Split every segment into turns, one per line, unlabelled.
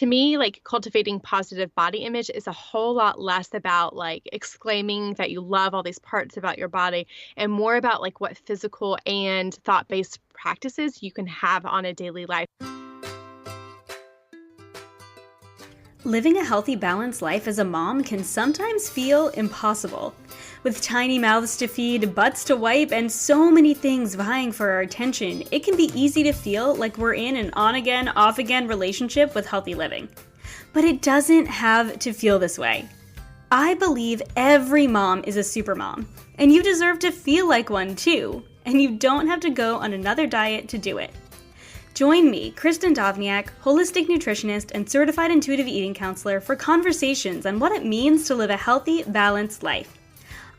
to me, like cultivating positive body image is a whole lot less about like exclaiming that you love all these parts about your body and more about like what physical and thought-based practices you can have on a daily life.
Living a healthy, balanced life as a mom can sometimes feel impossible. With tiny mouths to feed, butts to wipe, and so many things vying for our attention, it can be easy to feel like we're in an on-again, off-again relationship with healthy living. But it doesn't have to feel this way. I believe every mom is a super mom, and you deserve to feel like one too, and you don't have to go on another diet to do it. Join me, Kristin Dovbniak, holistic nutritionist and certified intuitive eating counselor, for conversations on what it means to live a healthy, balanced life.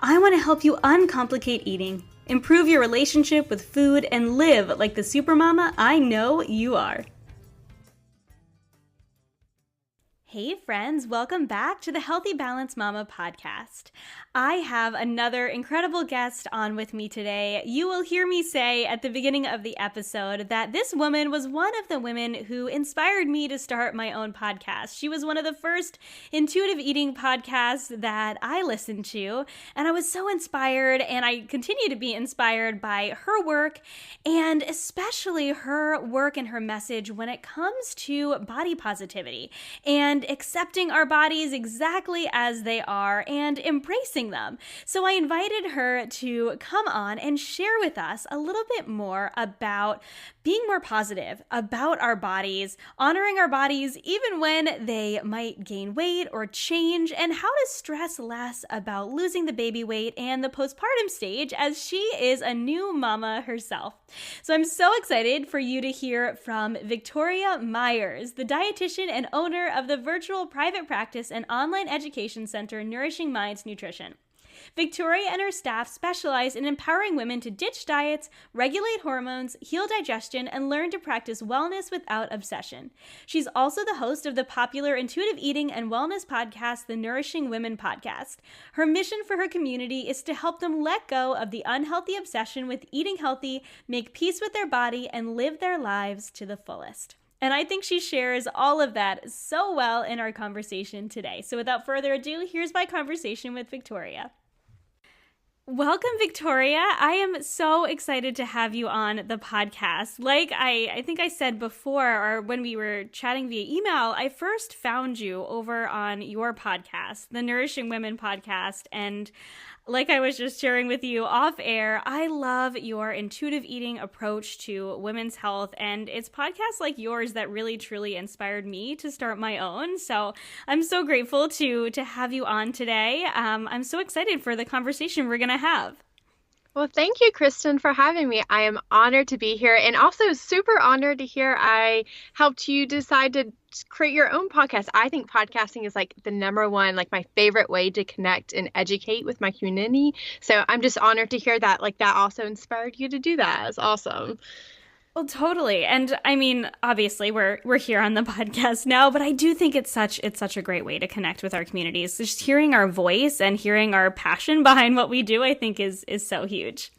I want to help you uncomplicate eating, improve your relationship with food, and live like the supermama I know you are. Hey friends, welcome back to the Healthy Balanced Mama podcast. I have another incredible guest on with me today. You will hear me say at the beginning of the episode that this woman was one of the women who inspired me to start my own podcast. She was one of the first intuitive eating podcasts that I listened to, and I was so inspired, and I continue to be inspired by her work, and especially her work and her message when it comes to body positivity and accepting our bodies exactly as they are and embracing them. So I invited her to come on and share with us a little bit more about being more positive about our bodies, honoring our bodies even when they might gain weight or change, and how to stress less about losing the baby weight and the postpartum stage, as she is a new mama herself. So I'm so excited for you to hear from Victoria Myers, the dietitian and owner of the virtual private practice and online education center Nourishing Minds Nutrition. Victoria and her staff specialize in empowering women to ditch diets, regulate hormones, heal digestion, and learn to practice wellness without obsession. She's also the host of the popular intuitive eating and wellness podcast, the Nourishing Women podcast. Her mission for her community is to help them let go of the unhealthy obsession with eating healthy, make peace with their body, and live their lives to the fullest. And I think she shares all of that so well in our conversation today. So without further ado, here's my conversation with Victoria. Welcome, Victoria. I am so excited to have you on the podcast. Like I think I said before, or when we were chatting via email, I first found you over on your podcast, the Nourishing Women podcast. And like I was just sharing with you off air, I love your intuitive eating approach to women's health, and it's podcasts like yours that really truly inspired me to start my own. So I'm so grateful to have you on today. I'm so excited for the conversation we're going to have.
Well, thank you, Kristin, for having me. I am honored to be here, and also super honored to hear I helped you decide to create your own podcast. I think podcasting is like the number one, like my favorite way to connect and educate with my community. So I'm just honored to hear that, like that also inspired you to do that. It's awesome.
Well, totally. And I mean, obviously we're here on the podcast now, but I do think it's such a great way to connect with our communities. Just hearing our voice and hearing our passion behind what we do, I think is so huge.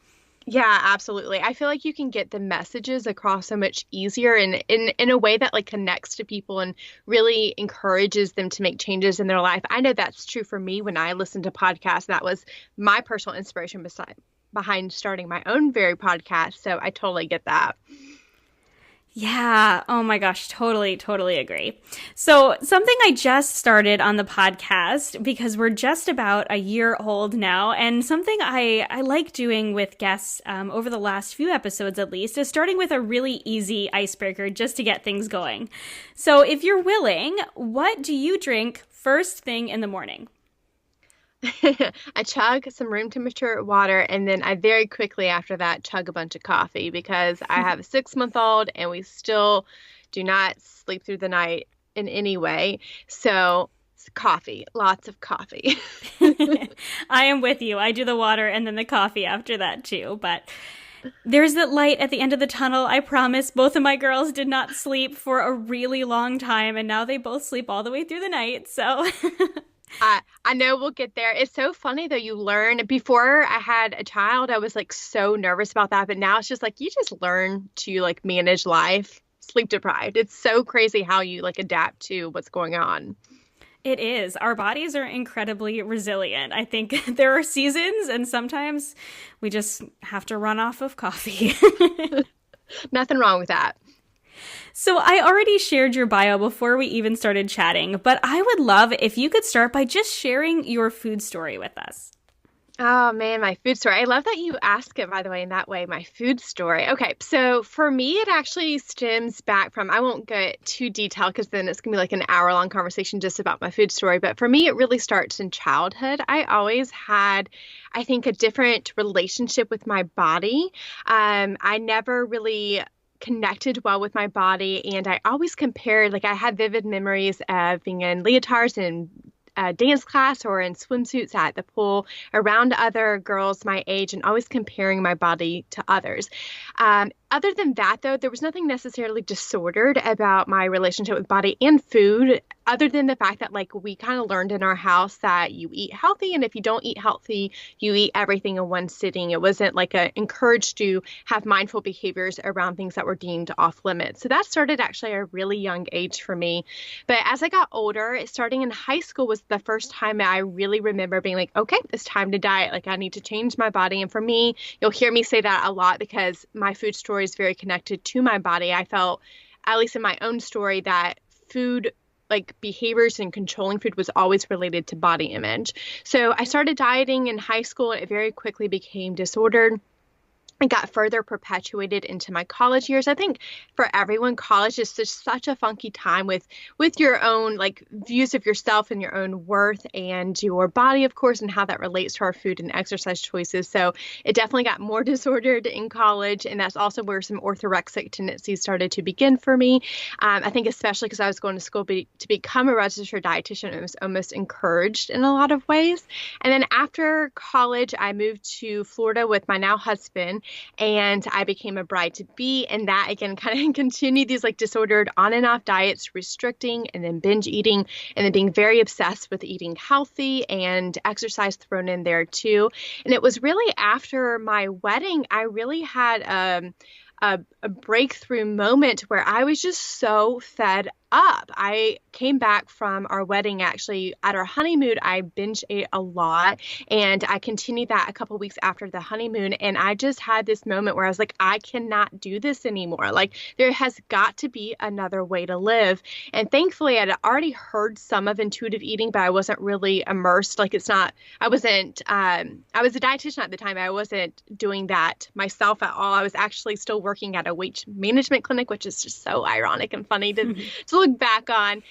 Yeah, absolutely. I feel like you can get the messages across so much easier and in a way that like connects to people and really encourages them to make changes in their life. I know that's true for me when I listen to podcasts. That was my personal inspiration behind starting my own very podcast. So I totally get that.
Yeah. Oh my gosh. Totally agree. So something I just started on the podcast, because we're just about a year old now, and something I like doing with guests over the last few episodes at least, is starting with a really easy icebreaker just to get things going. So if you're willing, what do you drink first thing in the morning?
I chug some room temperature water, and then I very quickly after that chug a bunch of coffee, because I have a 6-month-old and we still do not sleep through the night in any way. So coffee, lots of coffee.
I am with you. I do the water and then the coffee after that too. But there's that light at the end of the tunnel. I promise. Both of my girls did not sleep for a really long time, and now they both sleep all the way through the night. So
I know we'll get there. It's so funny though. You learn. Before I had a child, I was like so nervous about that, but now it's just like you just learn to like manage life sleep deprived. It's so crazy how you like adapt to what's going on.
It is. Our bodies are incredibly resilient. I think there are seasons, and sometimes we just have to run off of coffee.
Nothing wrong with that.
So I already shared your bio before we even started chatting, but I would love if you could start by just sharing your food story with us.
Oh man, my food story. I love that you ask it, by the way, in that way, my food story. Okay, so for me, it actually stems back from, I won't get too detailed because then it's going to be like an hour-long conversation just about my food story. But for me, it really starts in childhood. I always had, I think, a different relationship with my body. I never really connected well with my body, and I always compared, like I had vivid memories of being in leotards and dance class or in swimsuits at the pool around other girls my age and always comparing my body to others. Other than that, though, there was nothing necessarily disordered about my relationship with body and food, other than the fact that like we kind of learned in our house that you eat healthy, and if you don't eat healthy, you eat everything in one sitting. It wasn't like encouraged to have mindful behaviors around things that were deemed off limits. So that started actually at a really young age for me. But as I got older, starting in high school was the first time I really remember being like, okay, it's time to diet. Like I need to change my body. And for me, you'll hear me say that a lot because my food story is very connected to my body. I felt, at least in my own story, that food, like behaviors and controlling food, was always related to body image. So I started dieting in high school, and it very quickly became disordered. It got further perpetuated into my college years. I think for everyone, college is just such a funky time with your own like views of yourself and your own worth and your body, of course, and how that relates to our food and exercise choices. So it definitely got more disordered in college. And that's also where some orthorexic tendencies started to begin for me. I think especially because I was going to school to become a registered dietitian, it was almost encouraged in a lot of ways. And then after college, I moved to Florida with my now husband. And I became a bride-to-be, and that again kind of continued these like disordered on and off diets, restricting and then binge eating, and then being very obsessed with eating healthy and exercise thrown in there too. And it was really after my wedding, I really had a breakthrough moment where I was just so fed up. I came back from our wedding, actually at our honeymoon. I binge ate a lot, and I continued that a couple weeks after the honeymoon. And I just had this moment where I was like, I cannot do this anymore. Like there has got to be another way to live. And thankfully I'd already heard some of intuitive eating, but I wasn't really immersed. Like I was a dietitian at the time. I wasn't doing that myself at all. I was actually still working at a weight management clinic, which is just so ironic and funny to look back on.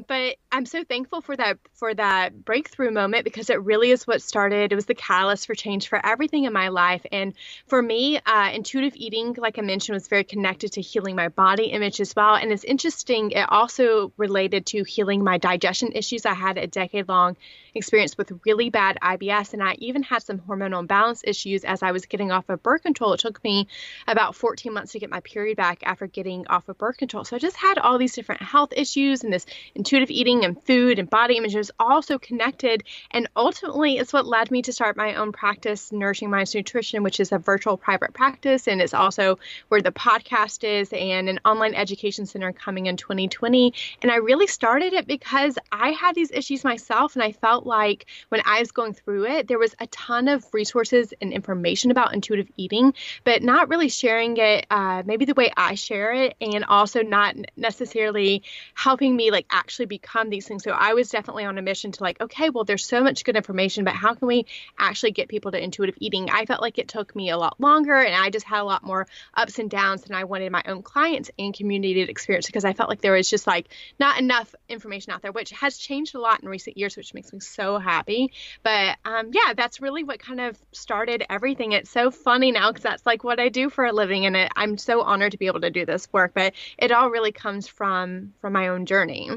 But I'm so thankful for that breakthrough moment, because it really is what started. It was the catalyst for change for everything in my life. And for me, intuitive eating, like I mentioned, was very connected to healing my body image as well. And it's interesting, it also related to healing my digestion issues. I had a decade-long experience with really bad IBS, and I even had some hormonal imbalance issues as I was getting off of birth control. It took me about 14 months to get my period back after getting off of birth control. So I just had all these different health issues, and this intuitive eating and food and body image was also connected. And ultimately, it's what led me to start my own practice, Nourishing Minds Nutrition, which is a virtual private practice. And it's also where the podcast is, and an online education center coming in 2020. And I really started it because I had these issues myself, and I felt like when I was going through it, there was a ton of resources and information about intuitive eating, but not really sharing it maybe the way I share it, and also not necessarily helping me like actually become these things. So I was definitely on a mission to like, okay, well, there's so much good information, but how can we actually get people to intuitive eating? I felt like it took me a lot longer, and I just had a lot more ups and downs than I wanted my own clients and community to experience, because I felt like there was just like not enough information out there, which has changed a lot in recent years, which makes me so happy. But yeah, that's really what kind of started everything. It's so funny now because that's like what I do for a living, and I'm so honored to be able to do this work, but it all really comes from my own journey.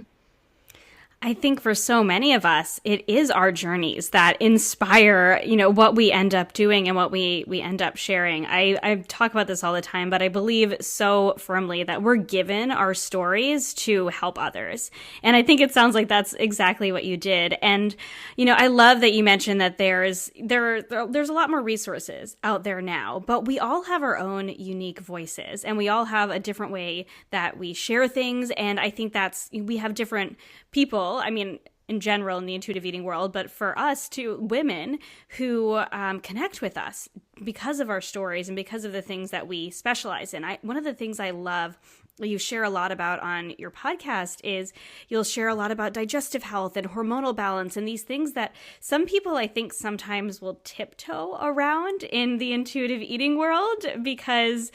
I think for so many of us, it is our journeys that inspire, what we end up doing and what we end up sharing. I talk about this all the time, but I believe so firmly that we're given our stories to help others. And I think it sounds like that's exactly what you did. And, I love that you mentioned that there's a lot more resources out there now, but we all have our own unique voices and we all have a different way that we share things. And I think we have different people, in general in the intuitive eating world, but for us too, women who connect with us because of our stories and because of the things that we specialize in. One of the things I love you share a lot about on your podcast is you'll share a lot about digestive health and hormonal balance and these things that some people I think sometimes will tiptoe around in the intuitive eating world because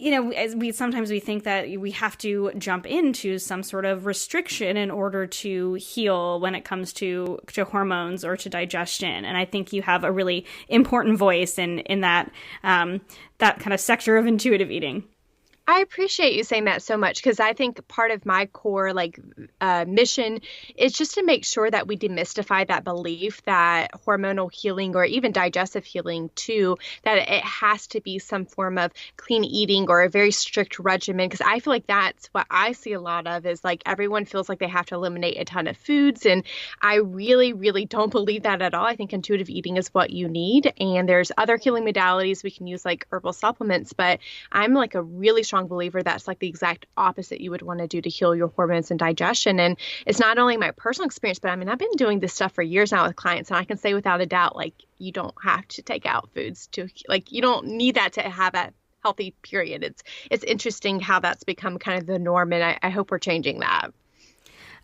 as sometimes we think that we have to jump into some sort of restriction in order to heal when it comes to hormones or to digestion. And I think you have a really important voice in that kind of sector of intuitive eating.
I appreciate you saying that so much because I think part of my core mission is just to make sure that we demystify that belief that hormonal healing or even digestive healing too, that it has to be some form of clean eating or a very strict regimen. Because I feel like that's what I see a lot of is everyone feels like they have to eliminate a ton of foods. And I really, really don't believe that at all. I think intuitive eating is what you need. And there's other healing modalities we can use like herbal supplements, but I'm a really strong believer that's the exact opposite you would want to do to heal your hormones and digestion. And it's not only my personal experience, but I've been doing this stuff for years now with clients, and I can say without a doubt, you don't have to take out foods to you don't need that to have a healthy period. It's interesting how that's become kind of the norm, and I hope we're changing that.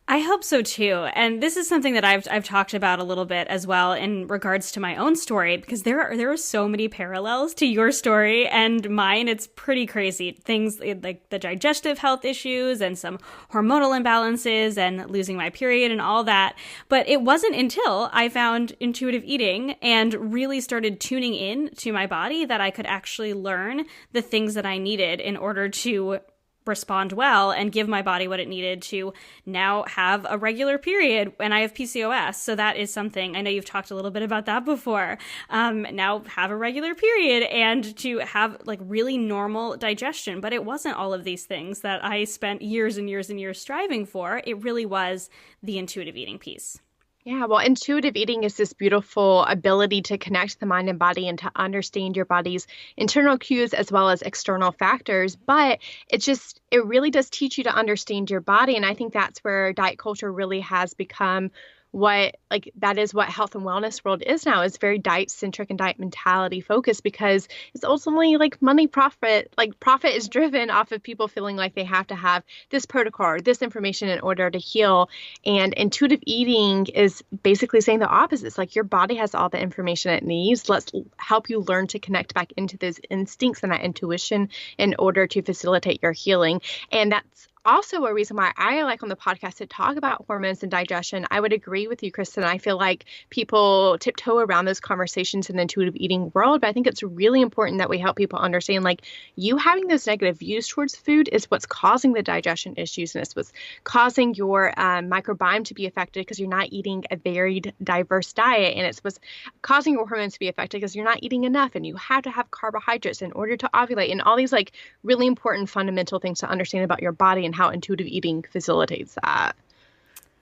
I hope so too. And this is something that I've talked about a little bit as well in regards to my own story, because there are so many parallels to your story and mine. It's pretty crazy. Things like the digestive health issues and some hormonal imbalances and losing my period and all that. But it wasn't until I found intuitive eating and really started tuning in to my body that I could actually learn the things that I needed in order to respond well and give my body what it needed to now have a regular period when I have PCOS. So that is something, I know you've talked a little bit about that before, now have a regular period and to have really normal digestion. But it wasn't all of these things that I spent years and years and years striving for. It really was the intuitive eating piece.
Yeah, well, intuitive eating is this beautiful ability to connect the mind and body and to understand your body's internal cues as well as external factors. But it really does teach you to understand your body. And I think that's where diet culture really has become that is what health and wellness world is now. It's very diet centric and diet mentality focused because it's ultimately money profit. Profit is driven off of people feeling like they have to have this protocol or this information in order to heal. And intuitive eating is basically saying the opposite. It's your body has all the information it needs. Let's help you learn to connect back into those instincts and that intuition in order to facilitate your healing. And that's also a reason why I like on the podcast to talk about hormones and digestion. I would agree with you, Kristin. I feel like people tiptoe around those conversations in the intuitive eating world, but I think it's really important that we help people understand you having those negative views towards food is what's causing the digestion issues, and it's what's causing your microbiome to be affected because you're not eating a varied, diverse diet, and it's what's causing your hormones to be affected because you're not eating enough, and you have to have carbohydrates in order to ovulate, and all these really important fundamental things to understand about your body and how intuitive eating facilitates that.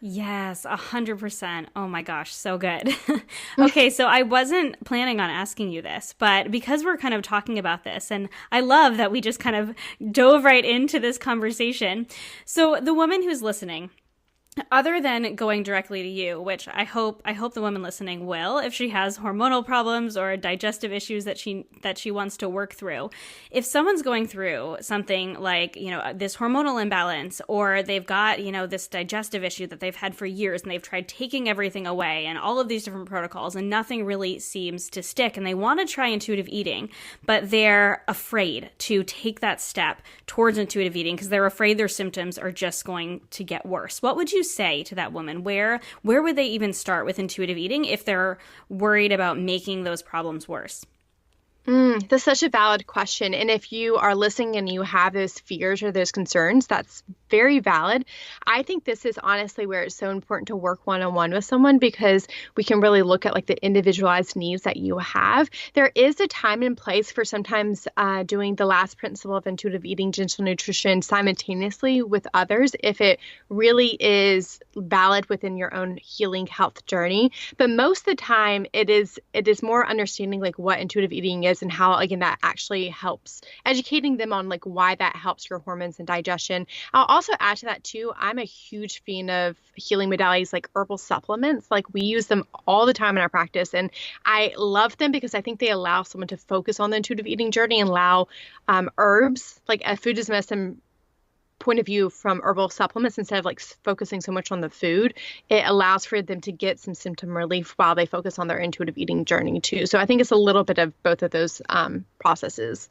Yes, 100%. Oh my gosh, so good. Okay, so I wasn't planning on asking you this, but because we're kind of talking about this, and I love that we just kind of dove right into this conversation. So the woman who's listening, other than going directly to you, which I hope the woman listening will, if she has hormonal problems or digestive issues that she wants to work through. If someone's going through something like, this hormonal imbalance, or they've got, this digestive issue that they've had for years and they've tried taking everything away and all of these different protocols and nothing really seems to stick, and they want to try intuitive eating, but they're afraid to take that step towards intuitive eating because they're afraid their symptoms are just going to get worse. What would you say to that woman? Where would they even start with intuitive eating if they're worried about making those problems worse?
That's such a valid question. And if you are listening and you have those fears or those concerns, that's very valid. I think this is honestly where it's so important to work one-on-one with someone because we can really look at like the individualized needs that you have. There is a time and place for sometimes doing the last principle of intuitive eating, gentle nutrition simultaneously with others if it really is valid within your own healing health journey. But most of the time it is more understanding like what intuitive eating is and how, again, that actually helps educating them on like why that helps your hormones and digestion. I'll also add to that too, I'm a huge fan of healing modalities like herbal supplements. Like we use them all the time in our practice. And I love them because I think they allow someone to focus on the intuitive eating journey and allow herbs, like a food is medicine point of view from herbal supplements, instead of like focusing so much on the food, it allows for them to get some symptom relief while they focus on their intuitive eating journey too. So I think it's a little bit of both of those processes.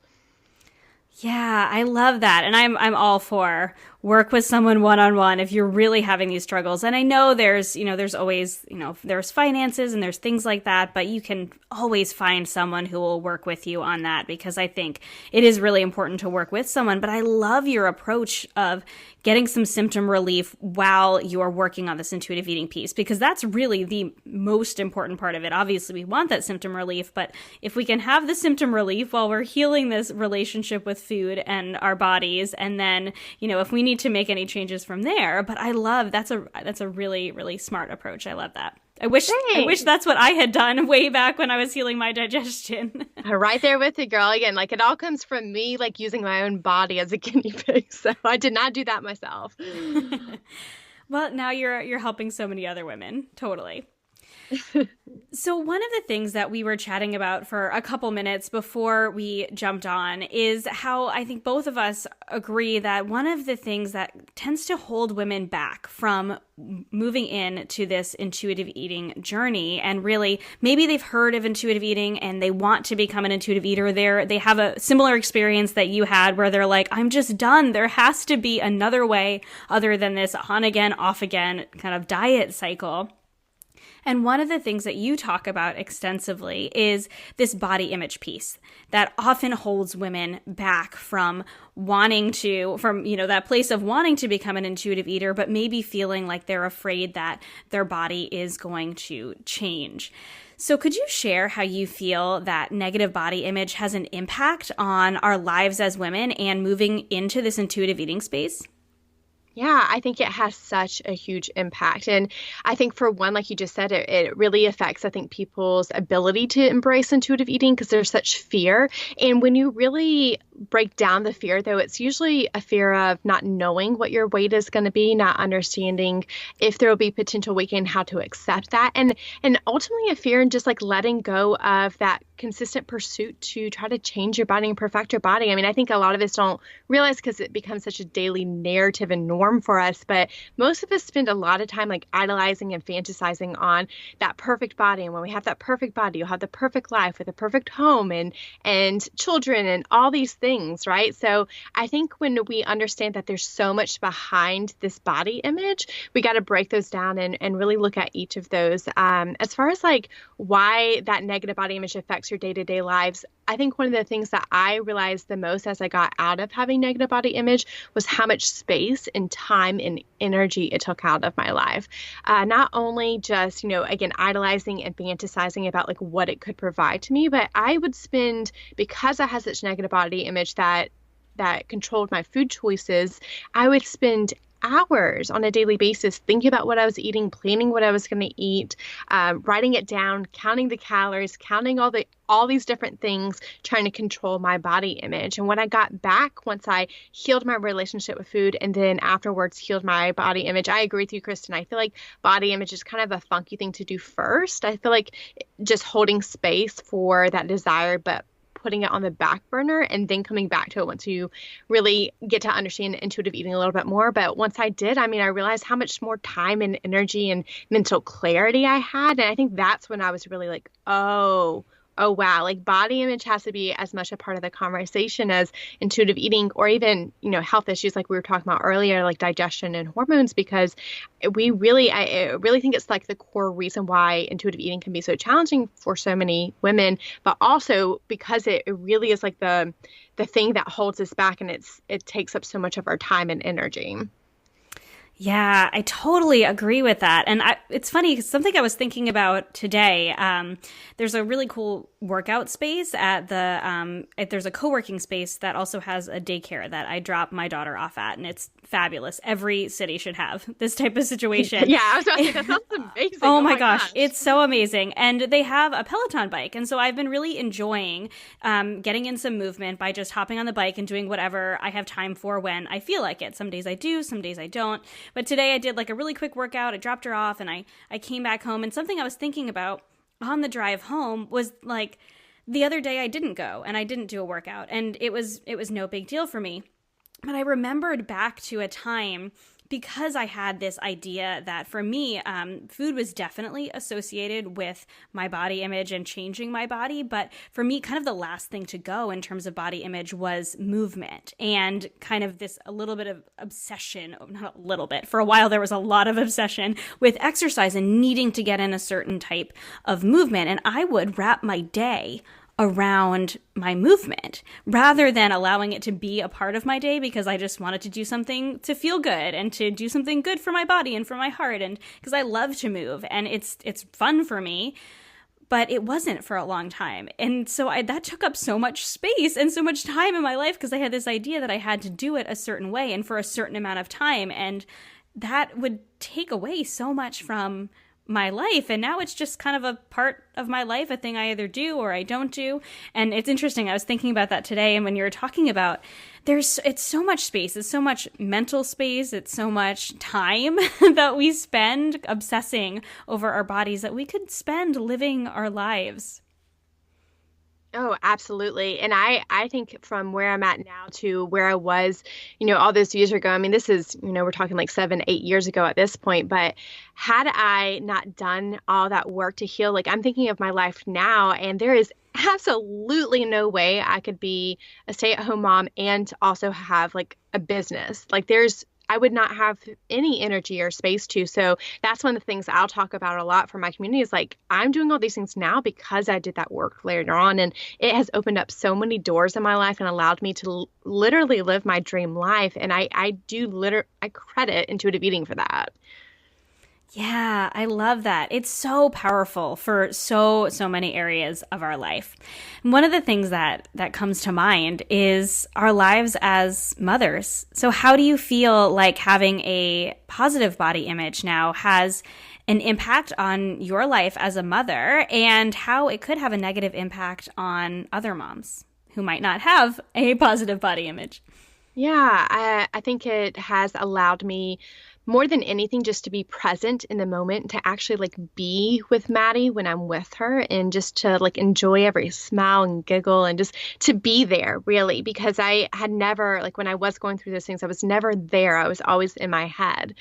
Yeah, I love that. And I'm all for work with someone one-on-one if you're really having these struggles. And I know there's always, there's finances and there's things like that, but you can always find someone who will work with you on that because I think it is really important to work with someone. But I love your approach of getting some symptom relief while you're working on this intuitive eating piece, because that's really the most important part of it. Obviously, we want that symptom relief, but if we can have the symptom relief while we're healing this relationship with food and our bodies, and then, if we need to make any changes from there. But I love that's a really, really smart approach. I love that. I wish that's what I had done way back when I was healing my digestion.
Right there with you, girl. Again, like it all comes from me, like using my own body as a guinea pig. So I did not do that myself.
Well, now you're helping so many other women. Totally. So one of the things that we were chatting about for a couple minutes before we jumped on is how I think both of us agree that one of the things that tends to hold women back from moving into this intuitive eating journey, and really maybe they've heard of intuitive eating and they want to become an intuitive eater, they have a similar experience that you had where they're like, I'm just done. There has to be another way other than this on again, off again kind of diet cycle. And one of the things that you talk about extensively is this body image piece that often holds women back from that place of wanting to become an intuitive eater, but maybe feeling like they're afraid that their body is going to change. So could you share how you feel that negative body image has an impact on our lives as women and moving into this intuitive eating space?
Yeah, I think it has such a huge impact. And I think for one, like you just said, it really affects, I think, people's ability to embrace intuitive eating because there's such fear. And when you really break down the fear, though, it's usually a fear of not knowing what your weight is going to be, not understanding if there will be potential weight gain, how to accept that. And ultimately a fear in just like letting go of that consistent pursuit to try to change your body and perfect your body. I mean, I think a lot of us don't realize because it becomes such a daily narrative and norm for us, but most of us spend a lot of time like idolizing and fantasizing on that perfect body. And when we have that perfect body, you'll have the perfect life with a perfect home and children and all these things, right? So I think when we understand that there's so much behind this body image, we got to break those down and really look at each of those. As far as like why that negative body image affects your day-to-day lives, I think one of the things that I realized the most as I got out of having negative body image was how much space and time and energy it took out of my life. Not only just, again, idolizing and fantasizing about like what it could provide to me, but I would spend, because I had such negative body image that controlled my food choices, I would spend hours on a daily basis thinking about what I was eating, planning what I was going to eat, writing it down, counting the calories, counting all these different things, trying to control my body image. And when I got back, once I healed my relationship with food and then afterwards healed my body image, I agree with you, Kristin. I feel like body image is kind of a funky thing to do first. I feel like just holding space for that desire, but putting it on the back burner and then coming back to it once you really get to understand intuitive eating a little bit more. But once I did, I realized how much more time and energy and mental clarity I had. And I think that's when I was really like, oh, oh wow, like body image has to be as much a part of the conversation as intuitive eating or even, health issues like we were talking about earlier, like digestion and hormones, because I really think it's like the core reason why intuitive eating can be so challenging for so many women, but also because it really is like the thing that holds us back, and it takes up so much of our time and energy.
Yeah, I totally agree with that. And it's funny because something I was thinking about today, there's a really cool workout space at there's a co-working space that also has a daycare that I drop my daughter off at. And it's fabulous. Every city should have this type of situation.
Yeah, I was about to say, that sounds amazing.
Oh my gosh. It's so amazing. And they have a Peloton bike. And so I've been really enjoying getting in some movement by just hopping on the bike and doing whatever I have time for when I feel like it. Some days I do, some days I don't. But today I did like a really quick workout. I dropped her off and I came back home. And something I was thinking about on the drive home was like the other day I didn't go and I didn't do a workout. And it was no big deal for me. But I remembered back to a time because I had this idea that for me, food was definitely associated with my body image and changing my body. But for me, kind of the last thing to go in terms of body image was movement and kind of this a little bit of obsession, not a little bit. For a while, there was a lot of obsession with exercise and needing to get in a certain type of movement. And I would wrap my day around my movement rather than allowing it to be a part of my day because I just wanted to do something to feel good and to do something good for my body and for my heart, and because I love to move and it's fun for me. But it wasn't for a long time. And so that took up so much space and so much time in my life because I had this idea that I had to do it a certain way and for a certain amount of time, and that would take away so much from my life. And now it's just kind of a part of my life, a thing I either do or I don't do. And it's interesting. I was thinking about that today. And when you were talking about it's so much space, it's so much mental space, it's so much time that we spend obsessing over our bodies that we could spend living our lives.
Oh, absolutely. And I think from where I'm at now to where I was, all those years ago, I mean, this is, we're talking like 7, 8 years ago at this point, but had I not done all that work to heal, like I'm thinking of my life now, and there is absolutely no way I could be a stay-at-home mom and also have like a business. Like I would not have any energy or space to. So that's one of the things I'll talk about a lot for my community is like, I'm doing all these things now because I did that work later on. And it has opened up so many doors in my life and allowed me to literally live my dream life. And I credit intuitive eating for that.
Yeah, I love that. It's so powerful for so many areas of our life. And one of the things that comes to mind is our lives as mothers. So how do you feel like having a positive body image now has an impact on your life as a mother, and how it could have a negative impact on other moms who might not have a positive body image?
Yeah, I think it has allowed me more than anything just to be present in the moment, to actually like be with Maddie when I'm with her, and just to like enjoy every smile and giggle and just to be there really, because I had never, like when I was going through those things, I was never there. I was always in my head.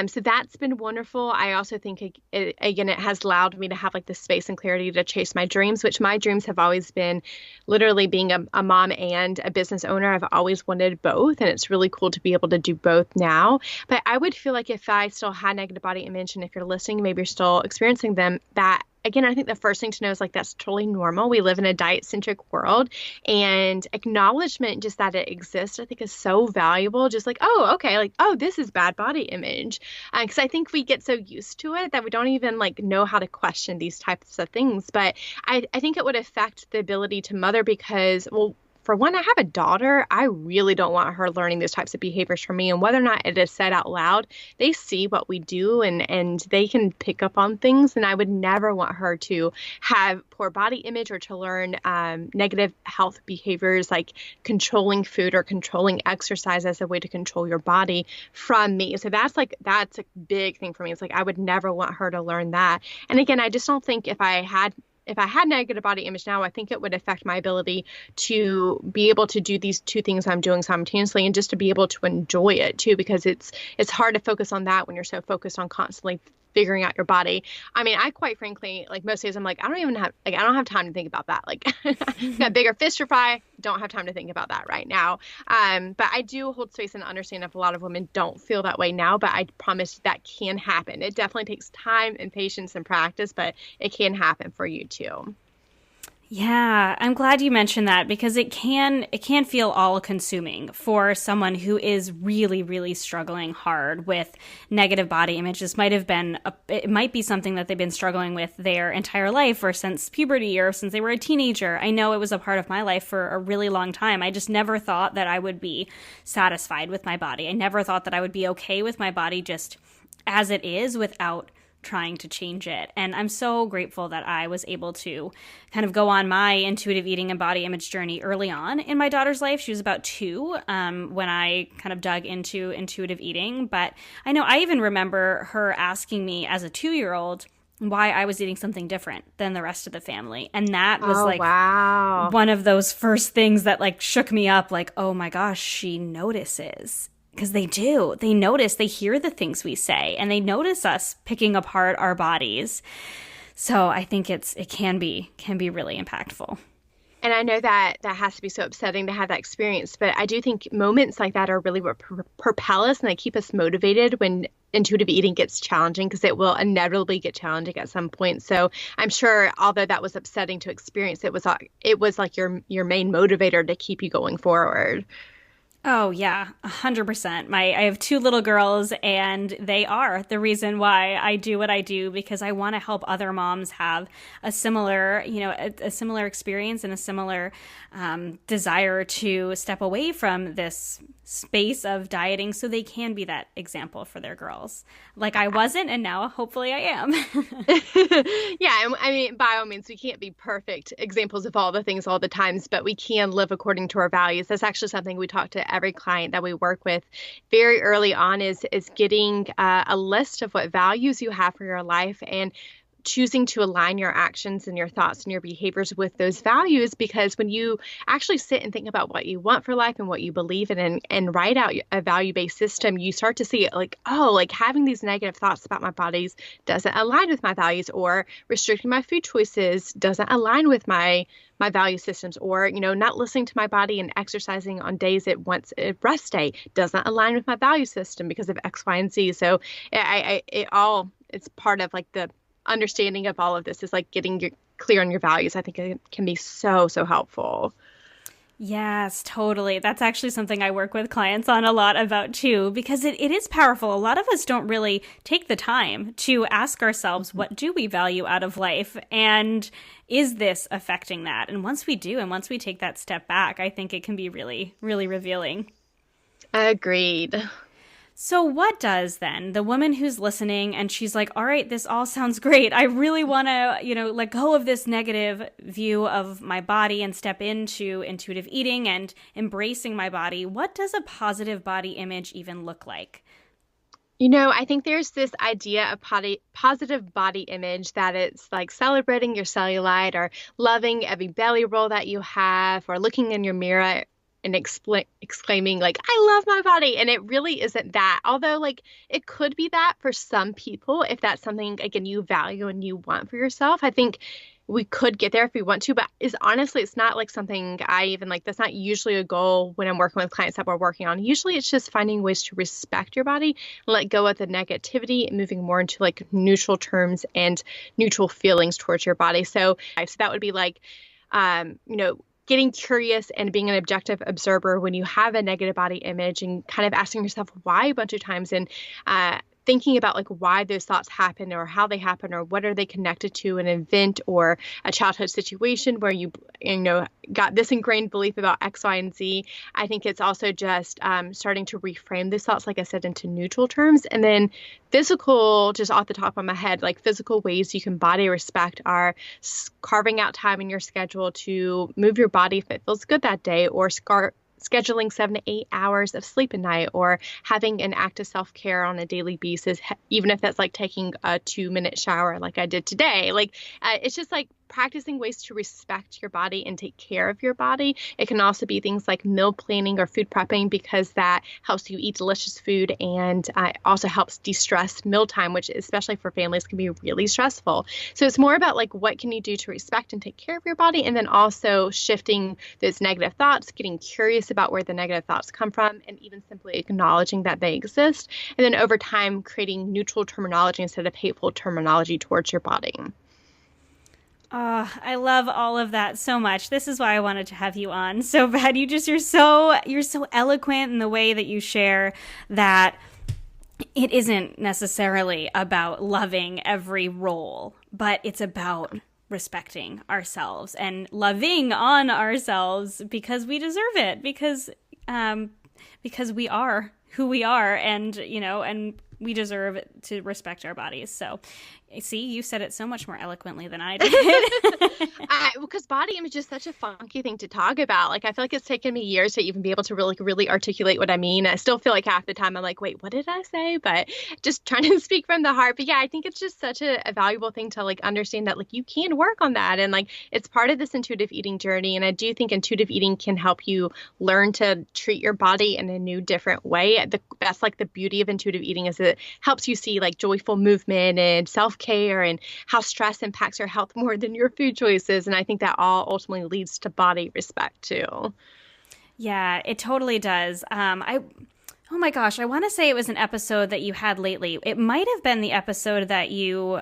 So that's been wonderful. I also think it has allowed me to have like the space and clarity to chase my dreams, which my dreams have always been literally being a mom and a business owner. I've always wanted both, and it's really cool to be able to do both now. But I would feel like if I still had negative body image, and if you're listening, maybe you're still experiencing them, that again, I think the first thing to know is like that's totally normal. We live in a diet-centric world, and acknowledgement just that it exists, I think is so valuable. Just like, oh, okay, like, oh, this is bad body image. Because I think we get so used to it that we don't even like know how to question these types of things. But I think it would affect the ability to mother because, well, for one, I have a daughter. I really don't want her learning those types of behaviors from me. And whether or not it is said out loud, they see what we do and they can pick up on things. And I would never want her to have poor body image or to learn negative health behaviors like controlling food or controlling exercise as a way to control your body from me. So that's a big thing for me. It's like I would never want her to learn that. And again, I just don't think if I had negative body image now, I think it would affect my ability to be able to do these two things I'm doing simultaneously, and just to be able to enjoy it too, because it's hard to focus on that when you're so focused on constantly figuring out your body. I mean, I quite frankly, like most days I'm like, I don't have time to think about that. Like got bigger fish to fry, don't have time to think about that right now. But I do hold space and understand if a lot of women don't feel that way now, but I promise that can happen. It definitely takes time and patience and practice, but it can happen for you too.
Yeah, I'm glad you mentioned that because it can feel all-consuming for someone who is really, really struggling hard with negative body image. This it might be something that they've been struggling with their entire life or since puberty or since they were a teenager. I know it was a part of my life for a really long time. I just never thought that I would be satisfied with my body. I never thought that I would be okay with my body just as it is without trying to change it. And I'm so grateful that I was able to kind of go on my intuitive eating and body image journey early on in my daughter's life. She was about 2 when I kind of dug into intuitive eating. But I know I even remember her asking me as a 2-year-old why I was eating something different than the rest of the family. And that was
wow.
One of those first things that like shook me up, like, oh my gosh, she notices. Because they do. They notice, they hear the things we say, and they notice us picking apart our bodies. So I think it can be really impactful.
And I know that has to be so upsetting to have that experience, but I do think moments like that are really what propel us and they keep us motivated when intuitive eating gets challenging, because it will inevitably get challenging at some point. So I'm sure, although that was upsetting to experience, it was like your main motivator to keep you going forward.
Oh, yeah, 100%. I have 2 little girls, and they are the reason why I do what I do, because I want to help other moms have a similar, a similar experience and a similar desire to step away from this space of dieting so they can be that example for their girls. Like I wasn't, and now hopefully I am.
Yeah, I mean, by all means, we can't be perfect examples of all the things all the times, but we can live according to our values. That's actually something we talk to every client that we work with very early on is getting a list of what values you have for your life and choosing to align your actions and your thoughts and your behaviors with those values. Because when you actually sit and think about what you want for life and what you believe in and write out a value-based system, you start to see it like, oh, like having these negative thoughts about my bodies doesn't align with my values, or restricting my food choices doesn't align with my value systems, or, not listening to my body and exercising on days it wants a rest day doesn't align with my value system because of X, Y, and Z. So it's part of like the understanding of all of this is like getting clear on your values. I think it can be so, so helpful.
Yes, totally. That's actually something I work with clients on a lot about too, because it is powerful. A lot of us don't really take the time to ask ourselves, what do we value out of life? And is this affecting that? And once we do, and once we take that step back, I think it can be really, really revealing.
Agreed.
So what does then the woman who's listening and she's like, all right, this all sounds great. I really want to, let go of this negative view of my body and step into intuitive eating and embracing my body. What does a positive body image even look like?
I think there's this idea of positive body image that it's like celebrating your cellulite or loving every belly roll that you have, or looking in your mirror and exclaiming like, I love my body. And it really isn't that. Although like it could be that for some people, if that's something, again, you value and you want for yourself. I think we could get there if we want to, but it's not like something I even like. That's not usually a goal when I'm working with clients that we're working on. Usually it's just finding ways to respect your body, let go of the negativity, and moving more into like neutral terms and neutral feelings towards your body. So that would be like, getting curious and being an objective observer when you have a negative body image, and kind of asking yourself why a bunch of times, and thinking about like why those thoughts happen, or how they happen, or what are they connected to, an event or a childhood situation where you got this ingrained belief about X, Y, and Z. I think it's also just starting to reframe those thoughts, like I said, into neutral terms. And then physical, just off the top of my head, like physical ways you can body respect are carving out time in your schedule to move your body if it feels good that day, or scheduling 7 to 8 hours of sleep a night, or having an active self-care on a daily basis, even if that's like taking a 2-minute shower like I did today. Like it's just like practicing ways to respect your body and take care of your body. It can also be things like meal planning or food prepping, because that helps you eat delicious food, and also helps de-stress mealtime, which especially for families can be really stressful. So it's more about like what can you do to respect and take care of your body, and then also shifting those negative thoughts, getting curious about where the negative thoughts come from, and even simply acknowledging that they exist. And then over time, creating neutral terminology instead of hateful terminology towards your body.
Oh, I love all of that so much. This is why I wanted to have you on so bad. You're so eloquent in the way that you share that it isn't necessarily about loving every role, but it's about respecting ourselves and loving on ourselves because we deserve it, because we are who we are, and we deserve to respect our bodies. So, see, you said it so much more eloquently than I did.
Because body image is such a funky thing to talk about. Like, I feel like it's taken me years to even be able to really articulate what I mean. I still feel like half the time I'm like, wait, what did I say? But just trying to speak from the heart. But yeah, I think it's just such a valuable thing to like understand that like you can work on that. And like it's part of this intuitive eating journey. And I do think intuitive eating can help you learn to treat your body in a new, different way. That's like the beauty of intuitive eating, is it helps you see like joyful movement and self-care and how stress impacts your health more than your food choices. And I think that all ultimately leads to body respect too.
Yeah, it totally does. Oh my gosh, I want to say it was an episode that you had lately. It might have been the episode that you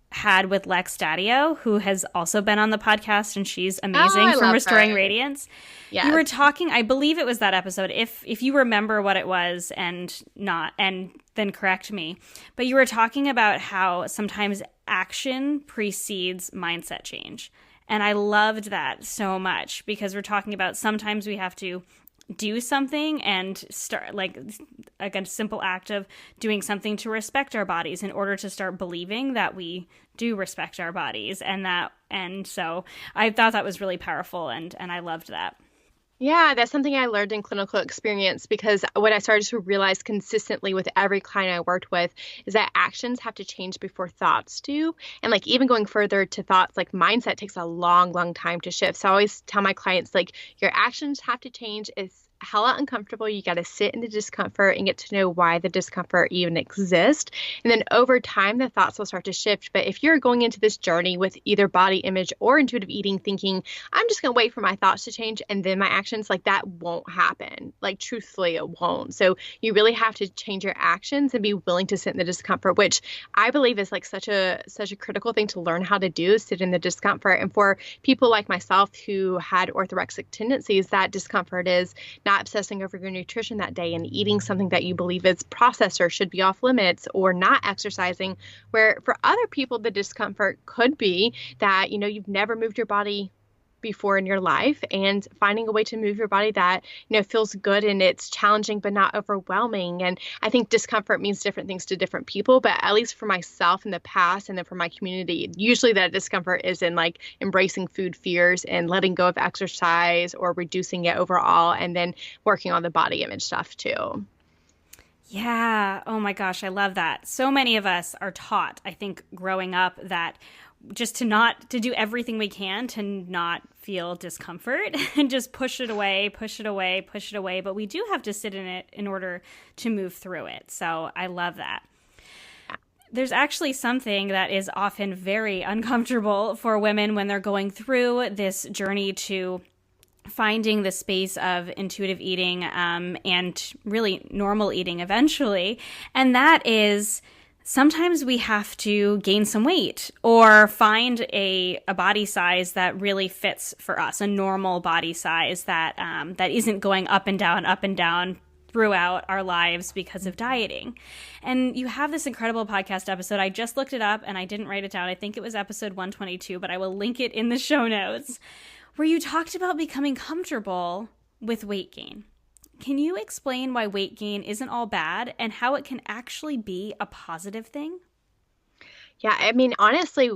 had with Lex Stadio, who has also been on the podcast, and she's amazing from Restoring Radiance. Yes. You were talking, I believe it was that episode, if you remember what it was and then correct me. But you were talking about how sometimes action precedes mindset change. And I loved that so much, because we're talking about sometimes we have to do something and start like a simple act of doing something to respect our bodies in order to start believing that we do respect our bodies. And so I thought that was really powerful, and I loved that.
Yeah, that's something I learned in clinical experience, because what I started to realize consistently with every client I worked with is that actions have to change before thoughts do. And like even going further to thoughts, like mindset takes a long time to shift. So I always tell my clients, like, your actions have to change. It's hella uncomfortable. You got to sit in the discomfort and get to know why the discomfort even exists. And then over time, the thoughts will start to shift. But if you're going into this journey with either body image or intuitive eating, thinking, I'm just going to wait for my thoughts to change and then my actions, like that won't happen. Like truthfully, it won't. So you really have to change your actions and be willing to sit in the discomfort, which I believe is like such a critical thing to learn how to do, sit in the discomfort. And for people like myself who had orthorexic tendencies, that discomfort is not obsessing over your nutrition that day and eating something that you believe is processed or should be off limits, or not exercising, where for other people, the discomfort could be that, you've never moved your body before in your life, and finding a way to move your body that, feels good and it's challenging, but not overwhelming. And I think discomfort means different things to different people, but at least for myself in the past and then for my community, usually that discomfort is in like embracing food fears and letting go of exercise or reducing it overall, and then working on the body image stuff too.
Yeah. Oh my gosh. I love that. So many of us are taught, I think, growing up that just to do everything we can to not feel discomfort and just push it away. But we do have to sit in it in order to move through it. So I love that. There's actually something that is often very uncomfortable for women when they're going through this journey to finding the space of intuitive eating and really normal eating eventually. And that is, sometimes we have to gain some weight or find a body size that really fits for us, a normal body size that isn't going up and down throughout our lives because of dieting. And you have this incredible podcast episode. I just looked it up and I didn't write it down. I think it was episode 122, but I will link it in the show notes, where you talked about becoming comfortable with weight gain. Can you explain why weight gain isn't all bad and how it can actually be a positive thing?
Yeah, I mean, honestly,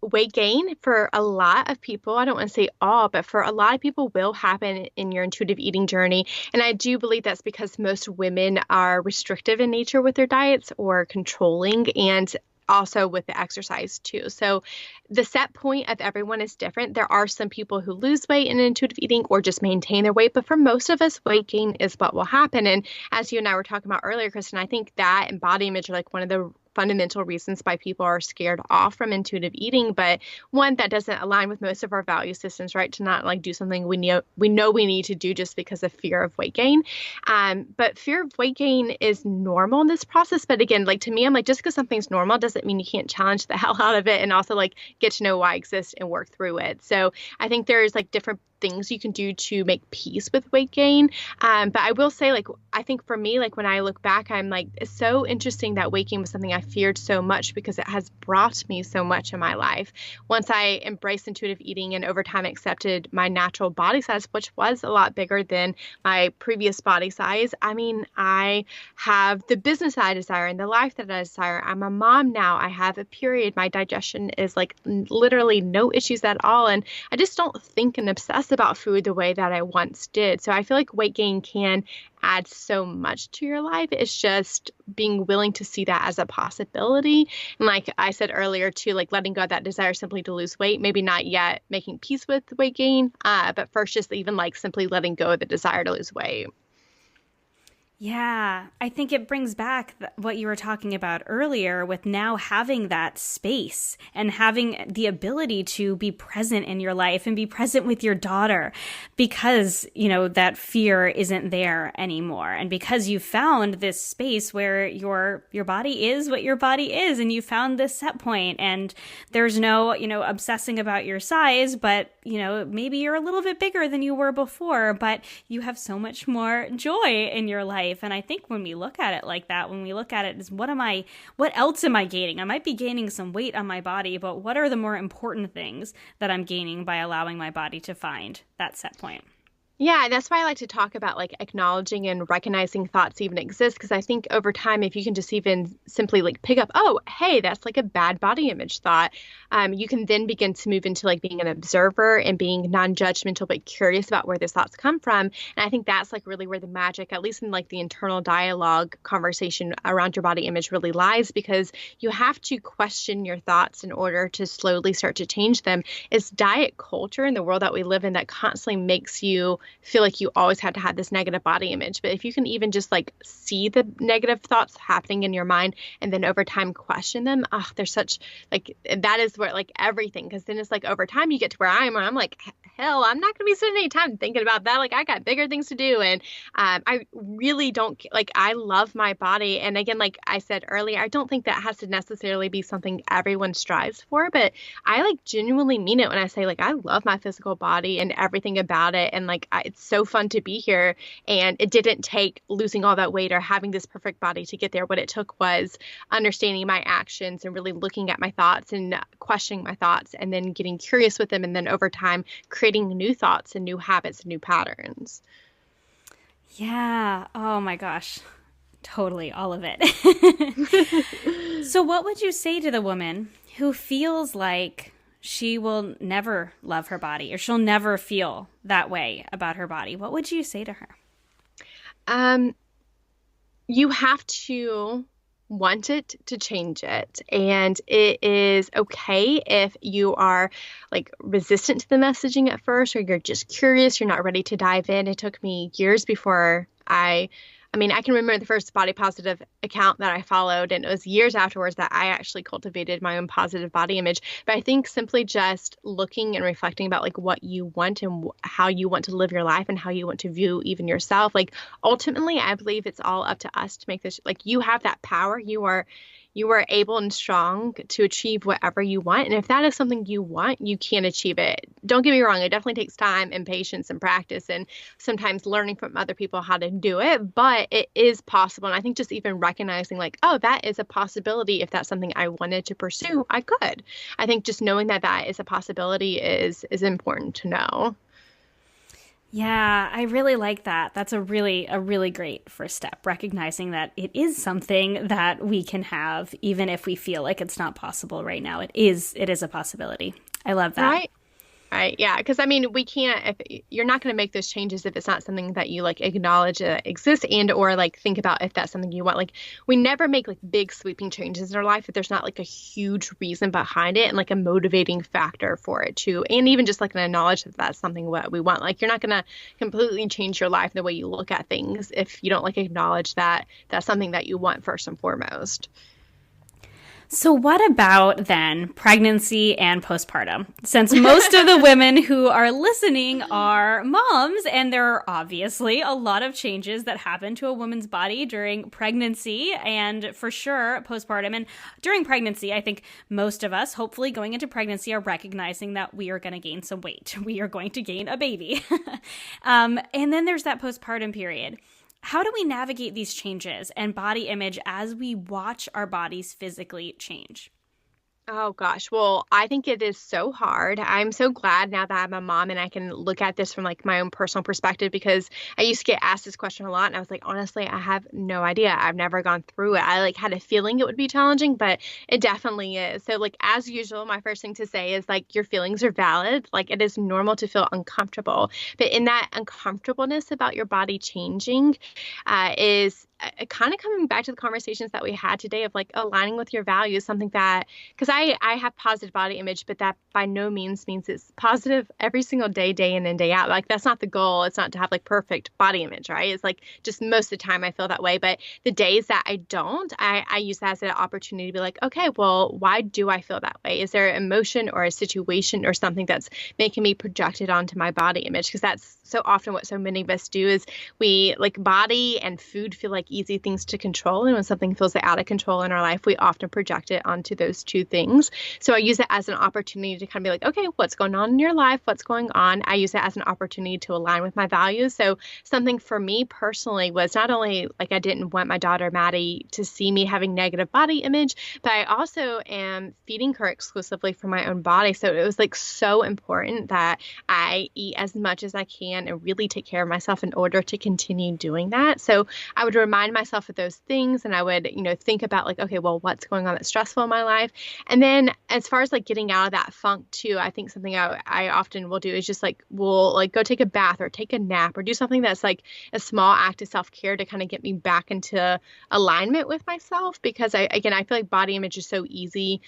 weight gain for a lot of people, I don't want to say all, but for a lot of people will happen in your intuitive eating journey. And I do believe that's because most women are restrictive in nature with their diets or controlling. And also with the exercise too. So the set point of everyone is different. There are some people who lose weight in intuitive eating or just maintain their weight, but for most of us, weight gain is what will happen. And as you and I were talking about earlier, Kristen, I think that and body image are like one of the fundamental reasons why people are scared off from intuitive eating. But one, that doesn't align with most of our value systems, right? To not like do something we know we need to do just because of fear of weight gain. But fear of weight gain is normal in this process. But again, like to me, I'm like, just because something's normal doesn't mean you can't challenge the hell out of it and also like get to know why it exists and work through it. So I think there's like different things you can do to make peace with weight gain. But I will say, like, I think for me, like when I look back, I'm like, it's so interesting that weight gain was something I feared so much because it has brought me so much in my life. Once I embraced intuitive eating and over time accepted my natural body size, which was a lot bigger than my previous body size. I mean, I have the business that I desire and the life that I desire. I'm a mom now. I have a period. My digestion is like literally no issues at all. And I just don't think and obsess about food the way that I once did. So I feel like weight gain can add so much to your life. It's just being willing to see that as a possibility. And like I said earlier too, like letting go of that desire simply to lose weight, maybe not yet making peace with weight gain, but first just even like simply letting go of the desire to lose weight.
Yeah, I think it brings back what you were talking about earlier with now having that space and having the ability to be present in your life and be present with your daughter because, you know, that fear isn't there anymore. And because you found this space where your body is what your body is and you found this set point and there's no, you know, obsessing about your size, but, you know, maybe you're a little bit bigger than you were before, but you have so much more joy in your life. And I think when we look at it like that, when we look at it as what else am I gaining? I might be gaining some weight on my body, but what are the more important things that I'm gaining by allowing my body to find that set point?
Yeah, that's why I like to talk about like acknowledging and recognizing thoughts even exist. Because I think over time, if you can just even simply like pick up, oh, hey, that's like a bad body image thought, you can then begin to move into like being an observer and being non-judgmental but curious about where those thoughts come from. And I think that's like really where the magic, at least in like the internal dialogue conversation around your body image really lies, because you have to question your thoughts in order to slowly start to change them. It's diet culture in the world that we live in that constantly makes you feel like you always have to have this negative body image. But if you can even just like see the negative thoughts happening in your mind and then over time question them, there's such like, that is where like everything, because then it's like over time you get to where I am, where I'm like, hell, I'm not going to be spending any time thinking about that. Like I got bigger things to do. And I really don't like, I love my body. And again, like I said earlier, I don't think that has to necessarily be something everyone strives for, but I like genuinely mean it when I say like, I love my physical body and everything about it. And like, it's so fun to be here. And it didn't take losing all that weight or having this perfect body to get there. What it took was understanding my actions and really looking at my thoughts and questioning my thoughts and then getting curious with them. And then over time, creating new thoughts and new habits and new patterns.
Yeah. Oh my gosh. Totally. All of it. So what would you say to the woman who feels like she will never love her body or she'll never feel that way about her body? What would you say to her?
You have to want it to change it. And it is okay if you are like resistant to the messaging at first, or you're just curious, you're not ready to dive in. It took me years before I can remember the first body positive account that I followed, and it was years afterwards that I actually cultivated my own positive body image. But I think simply just looking and reflecting about like what you want and how you want to live your life and how you want to view even yourself. Like ultimately, I believe it's all up to us to make this, like you have that power. You are able and strong to achieve whatever you want. And if that is something you want, you can achieve it. Don't get me wrong. It definitely takes time and patience and practice and sometimes learning from other people how to do it, but it is possible. And I think just even recognizing like, oh, that is a possibility. If that's something I wanted to pursue, I could. I think just knowing that that is a possibility is important to know.
Yeah, I really like that. That's a really great first step, recognizing that it is something that we can have, even if we feel like it's not possible right now. It is a possibility. I love that.
Right. Right. Yeah. Because I mean, we can't, if you're not going to make those changes if it's not something that you like acknowledge that exists and or like think about if that's something you want. Like we never make like big sweeping changes in our life if there's not like a huge reason behind it and like a motivating factor for it too. And even just like an knowledge that that's something what we want. Like you're not going to completely change your life the way you look at things if you don't like acknowledge that that's something that you want first and foremost.
So what about then pregnancy and postpartum? Since most of the women who are listening are moms, and there are obviously a lot of changes that happen to a woman's body during pregnancy and for sure postpartum. And during pregnancy, I think most of us, hopefully going into pregnancy, are recognizing that we are going to gain some weight. We are going to gain a baby. And then there's that postpartum period. How do we navigate these changes and body image as we watch our bodies physically change?
Oh gosh. Well, I think it is so hard. I'm so glad now that I'm a mom and I can look at this from like my own personal perspective because I used to get asked this question a lot and I was like, honestly, I have no idea. I've never gone through it. I like had a feeling it would be challenging, but it definitely is. So like as usual, my first thing to say is like your feelings are valid. Like it is normal to feel uncomfortable, but in that uncomfortableness about your body changing is kind of coming back to the conversations that we had today of like aligning with your values, something that, because I have positive body image, but that by no means it's positive every single day, day in and day out. Like that's not the goal. It's not to have like perfect body image, right? It's like just most of the time I feel that way. But the days that I don't, I use that as an opportunity to be like, okay, well, why do I feel that way? Is there an emotion or a situation or something that's making me project it onto my body image? Because that's so often what so many of us do is we like body and food feel like easy things to control. And when something feels out of control in our life, we often project it onto those two things. So I use it as an opportunity to kind of be like, okay, what's going on in your life? What's going on? I use it as an opportunity to align with my values. So something for me personally was not only like I didn't want my daughter Maddie to see me having negative body image, but I also am feeding her exclusively from my own body. So it was like so important that I eat as much as I can and really take care of myself in order to continue doing that. So I would remind myself of those things and I would, think about like, okay, well, what's going on that's stressful in my life? And then as far as like getting out of that funk too, I think something I often will do is just like, we'll like go take a bath or take a nap or do something that's like a small act of self-care to kind of get me back into alignment with myself. Because I feel like body image is so easy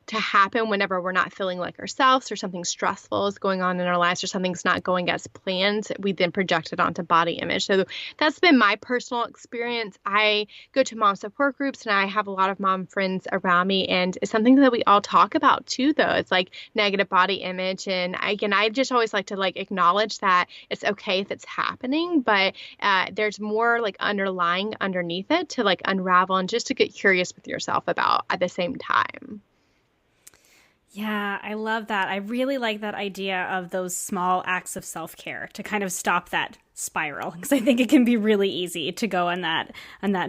to happen whenever we're not feeling like ourselves or something stressful is going on in our lives or something's not going as planned, we then project it onto body image. So that's been my personal experience. I go to mom support groups and I have a lot of mom friends around me and it's something that we all talk about too, though. It's like negative body image. And I just always like to like acknowledge that it's okay if it's happening, but there's more like underlying underneath it to like unravel and just to get curious with yourself about at the same time.
Yeah, I love that. I really like that idea of those small acts of self-care to kind of stop that spiral, because I think it can be really easy to go on that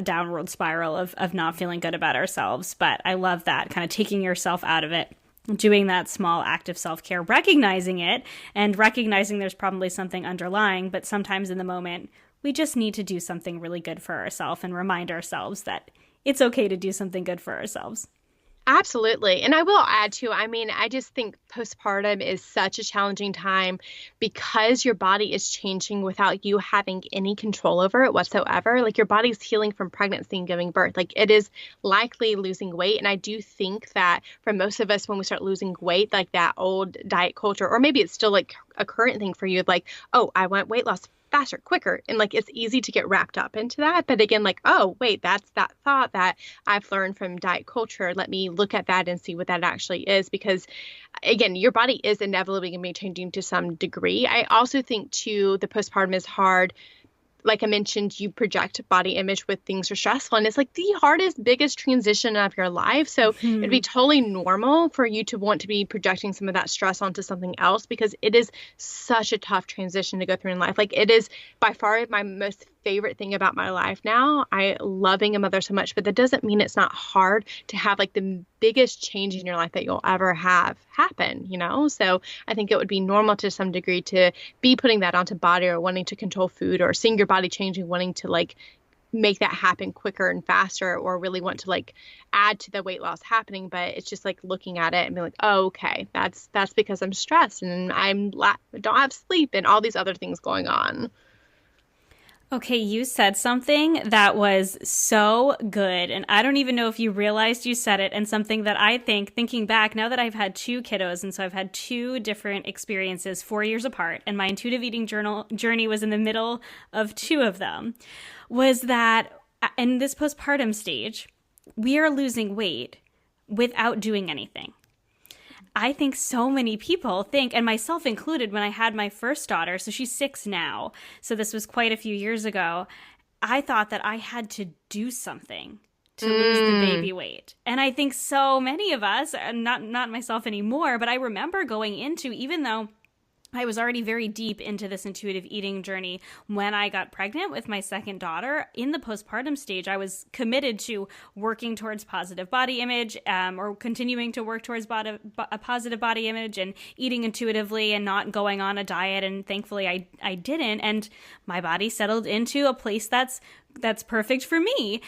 downward spiral of not feeling good about ourselves. But I love that, kind of taking yourself out of it, doing that small act of self-care, recognizing it and recognizing there's probably something underlying, but sometimes in the moment we just need to do something really good for ourselves and remind ourselves that it's okay to do something good for ourselves.
Absolutely. And I will add too, I just think postpartum is such a challenging time because your body is changing without you having any control over it whatsoever. Like your body's healing from pregnancy and giving birth. Like it is likely losing weight. And I do think that for most of us, when we start losing weight, like that old diet culture, or maybe it's still like a current thing for you, like, oh, I want weight loss faster, quicker. And like, it's easy to get wrapped up into that. But again, like, oh, wait, that's that thought that I've learned from diet culture. Let me look at that and see what that actually is. Because again, your body is inevitably going to be changing to some degree. I also think too, the postpartum is hard. Like I mentioned, you project body image with things are stressful. And it's like the hardest, biggest transition of your life. So it'd be totally normal for you to want to be projecting some of that stress onto something else because it is such a tough transition to go through in life. Like it is by far my most favorite thing about my life now. I love being a mother so much, but that doesn't mean it's not hard to have like the biggest change in your life that you'll ever have happen, So I think it would be normal to some degree to be putting that onto body or wanting to control food or seeing your body changing, wanting to like make that happen quicker and faster, or really want to like add to the weight loss happening. But it's just like looking at it and being like, oh, okay, that's because I'm stressed and don't have sleep and all these other things going on.
Okay, you said something that was so good, and I don't even know if you realized you said it, and something that I think, thinking back, now that I've had two kiddos, and so I've had two different experiences 4 years apart, and my intuitive eating journey was in the middle of two of them, was that in this postpartum stage, we are losing weight without doing anything. I think so many people think, and myself included, when I had my first daughter, so she's 6 now, so this was quite a few years ago, I thought that I had to do something to lose the baby weight. And I think so many of us, not myself anymore, but I remember going into, even though I was already very deep into this intuitive eating journey when I got pregnant with my second daughter. In the postpartum stage, I was committed to working towards positive body image, or continuing to work towards a positive body image and eating intuitively and not going on a diet. And thankfully I didn't. And my body settled into a place that's perfect for me.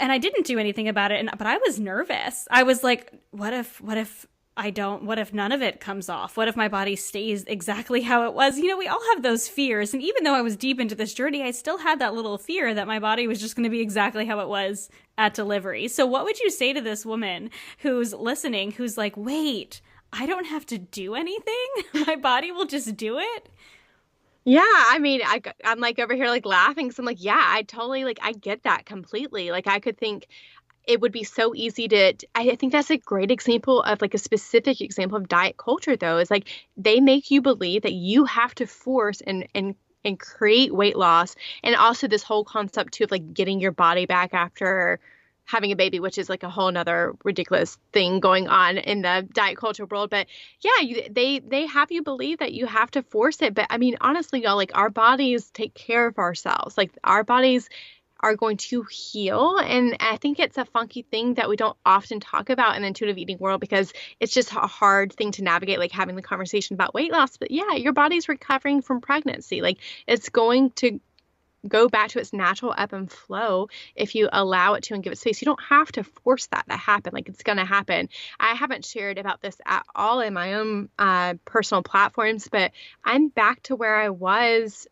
And I didn't do anything about it. But I was nervous. I was like, what if none of it comes off? What if my body stays exactly how it was? We all have those fears. And even though I was deep into this journey, I still had that little fear that my body was just going to be exactly how it was at delivery. So what would you say to this woman who's listening, who's like, wait, I don't have to do anything? My body will just do it?
Yeah, I mean, I'm like over here like laughing. So I'm like, yeah, I totally like, I get that completely. Like I could think it would be so easy I think that's a great example of like a specific example of diet culture though, is like they make you believe that you have to force and create weight loss. And also this whole concept too of like getting your body back after having a baby, which is like a whole nother ridiculous thing going on in the diet culture world. But yeah, they have you believe that you have to force it. But I mean, honestly, y'all, like our bodies take care of ourselves. Like our bodies are going to heal. And I think it's a funky thing that we don't often talk about in the intuitive eating world because it's just a hard thing to navigate, like having the conversation about weight loss. But yeah, your body's recovering from pregnancy. Like it's going to go back to its natural ebb and flow if you allow it to and give it space. You don't have to force that to happen. Like it's going to happen. I haven't shared about this at all in my own personal platforms, but I'm back to where I was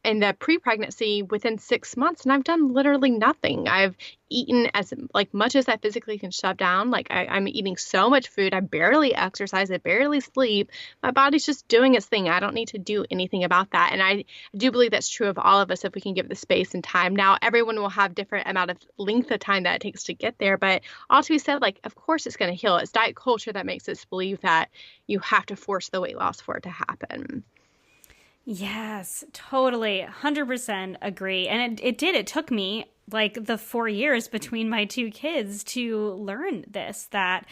in the pre-pregnancy within 6 months, and I've done literally nothing. I've eaten as like much as I physically can shove down. Like I'm eating so much food. I barely exercise. I barely sleep. My body's just doing its thing. I don't need to do anything about that. And I do believe that's true of all of us if we can give the space and time. Now, everyone will have different amount of length of time that it takes to get there. But all to be said, like, of course it's going to heal. It's diet culture that makes us believe that you have to force the weight loss for it to happen.
Yes, totally. 100% agree. And it did. It took me like the 4 years between my two kids to learn this, that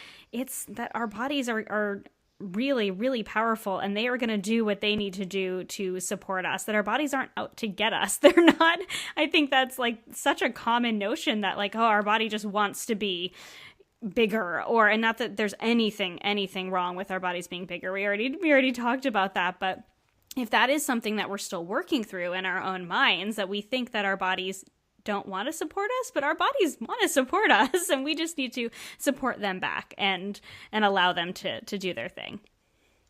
our bodies are really, really powerful and they are going to do what they need to do to support us, that our bodies aren't out to get us. They're not. I think that's like such a common notion that like, oh, our body just wants to be bigger, and not that there's anything wrong with our bodies being bigger. We already talked about that, but if that is something that we're still working through in our own minds, that we think that our bodies don't want to support us, but our bodies want to support us, and we just need to support them back and allow them to do their thing.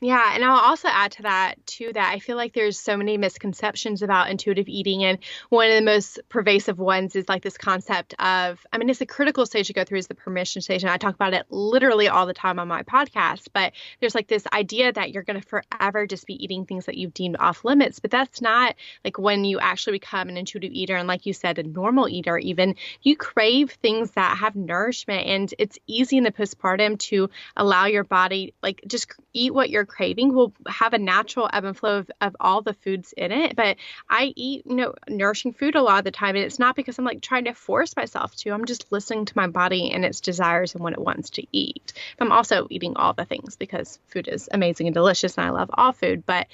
Yeah, and I'll also add to that, too, that I feel like there's so many misconceptions about intuitive eating. And one of the most pervasive ones is like this concept of, I mean, it's a critical stage to go through is the permission stage. And I talk about it literally all the time on my podcast. But there's like this idea that you're going to forever just be eating things that you've deemed off limits. But that's not like when you actually become an intuitive eater. And like you said, a normal eater, even you crave things that have nourishment. And it's easy in the postpartum to allow your body, like just eat what you're craving. Will have a natural ebb and flow of all the foods in it. But I eat, nourishing food a lot of the time. And it's not because I'm like trying to force myself to. I'm just listening to my body and its desires and what it wants to eat. But I'm also eating all the things because food is amazing and delicious and I love all food. But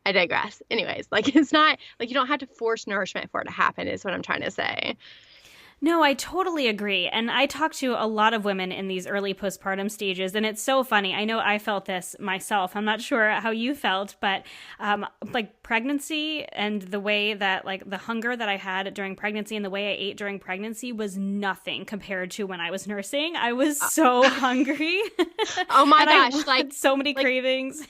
I digress. Anyways, like it's not like you don't have to force nourishment for it to happen is what I'm trying to say.
No, I totally agree. And I talk to a lot of women in these early postpartum stages, and it's so funny. I know I felt this myself. I'm not sure how you felt, but like pregnancy and the way that, like, the hunger that I had during pregnancy and the way I ate during pregnancy was nothing compared to when I was nursing. I was so hungry.
Oh my
and
gosh,
I had so many cravings.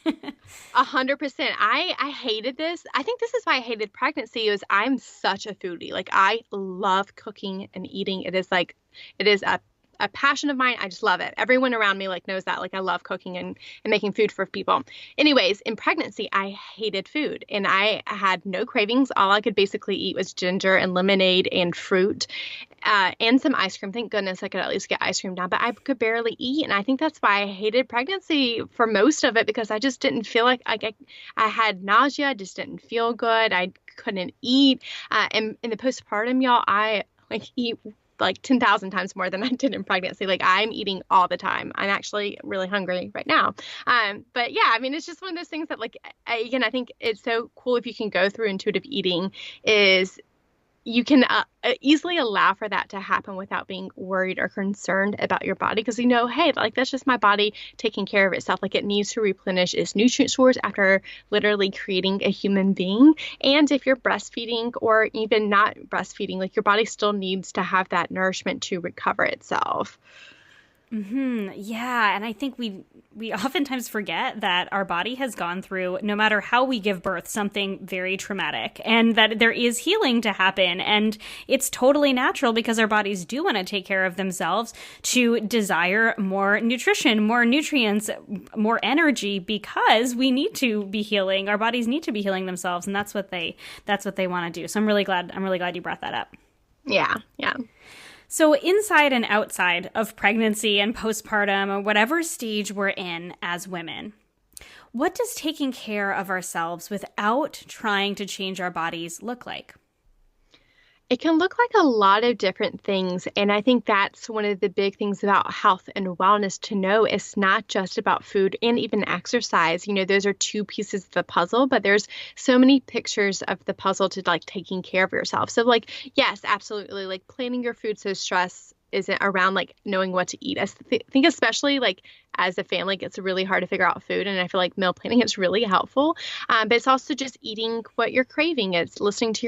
100%. I hated this. I think this is why I hated pregnancy is I'm such a foodie. Like I love cooking and eating. It is a passion of mine. I just love it. Everyone around me like knows that. Like I love cooking and making food for people. Anyways, in pregnancy, I hated food and I had no cravings. All I could basically eat was ginger and lemonade and fruit. And some ice cream. Thank goodness I could at least get ice cream down, but I could barely eat. And I think that's why I hated pregnancy for most of it because I just didn't feel like I had nausea. I just didn't feel good. I couldn't eat. And in the postpartum, y'all, I like eat like 10,000 times more than I did in pregnancy. Like I'm eating all the time. I'm actually really hungry right now. But yeah, I mean, it's just one of those things that like, again, I think it's so cool if you can go through intuitive eating is you can easily allow for that to happen without being worried or concerned about your body because you know, hey, like that's just my body taking care of itself. Like it needs to replenish its nutrient stores after literally creating a human being. And if you're breastfeeding or even not breastfeeding, like your body still needs to have that nourishment to recover itself.
Yeah, and I think we oftentimes forget that our body has gone through, no matter how we give birth, something very traumatic, and that there is healing to happen, and it's totally natural because our bodies do want to take care of themselves to desire more nutrition, more nutrients, more energy because we need to be healing. Our bodies need to be healing themselves, and that's what they want to do. So I'm really glad you brought that up.
Yeah, yeah.
So inside and outside of pregnancy and postpartum or whatever stage we're in as women, what does taking care of ourselves without trying to change our bodies look like?
It can look like a lot of different things. And I think that's one of the big things about health and wellness to know. It's not just about food and even exercise. You know, those are two pieces of the puzzle, but there's so many pictures of the puzzle to like taking care of yourself. So like, yes, absolutely. Like planning your food so stress isn't around like knowing what to eat. I think especially like as a family, it gets really hard to figure out food. And I feel like meal planning is really helpful. But it's also just eating what you're craving. It's listening to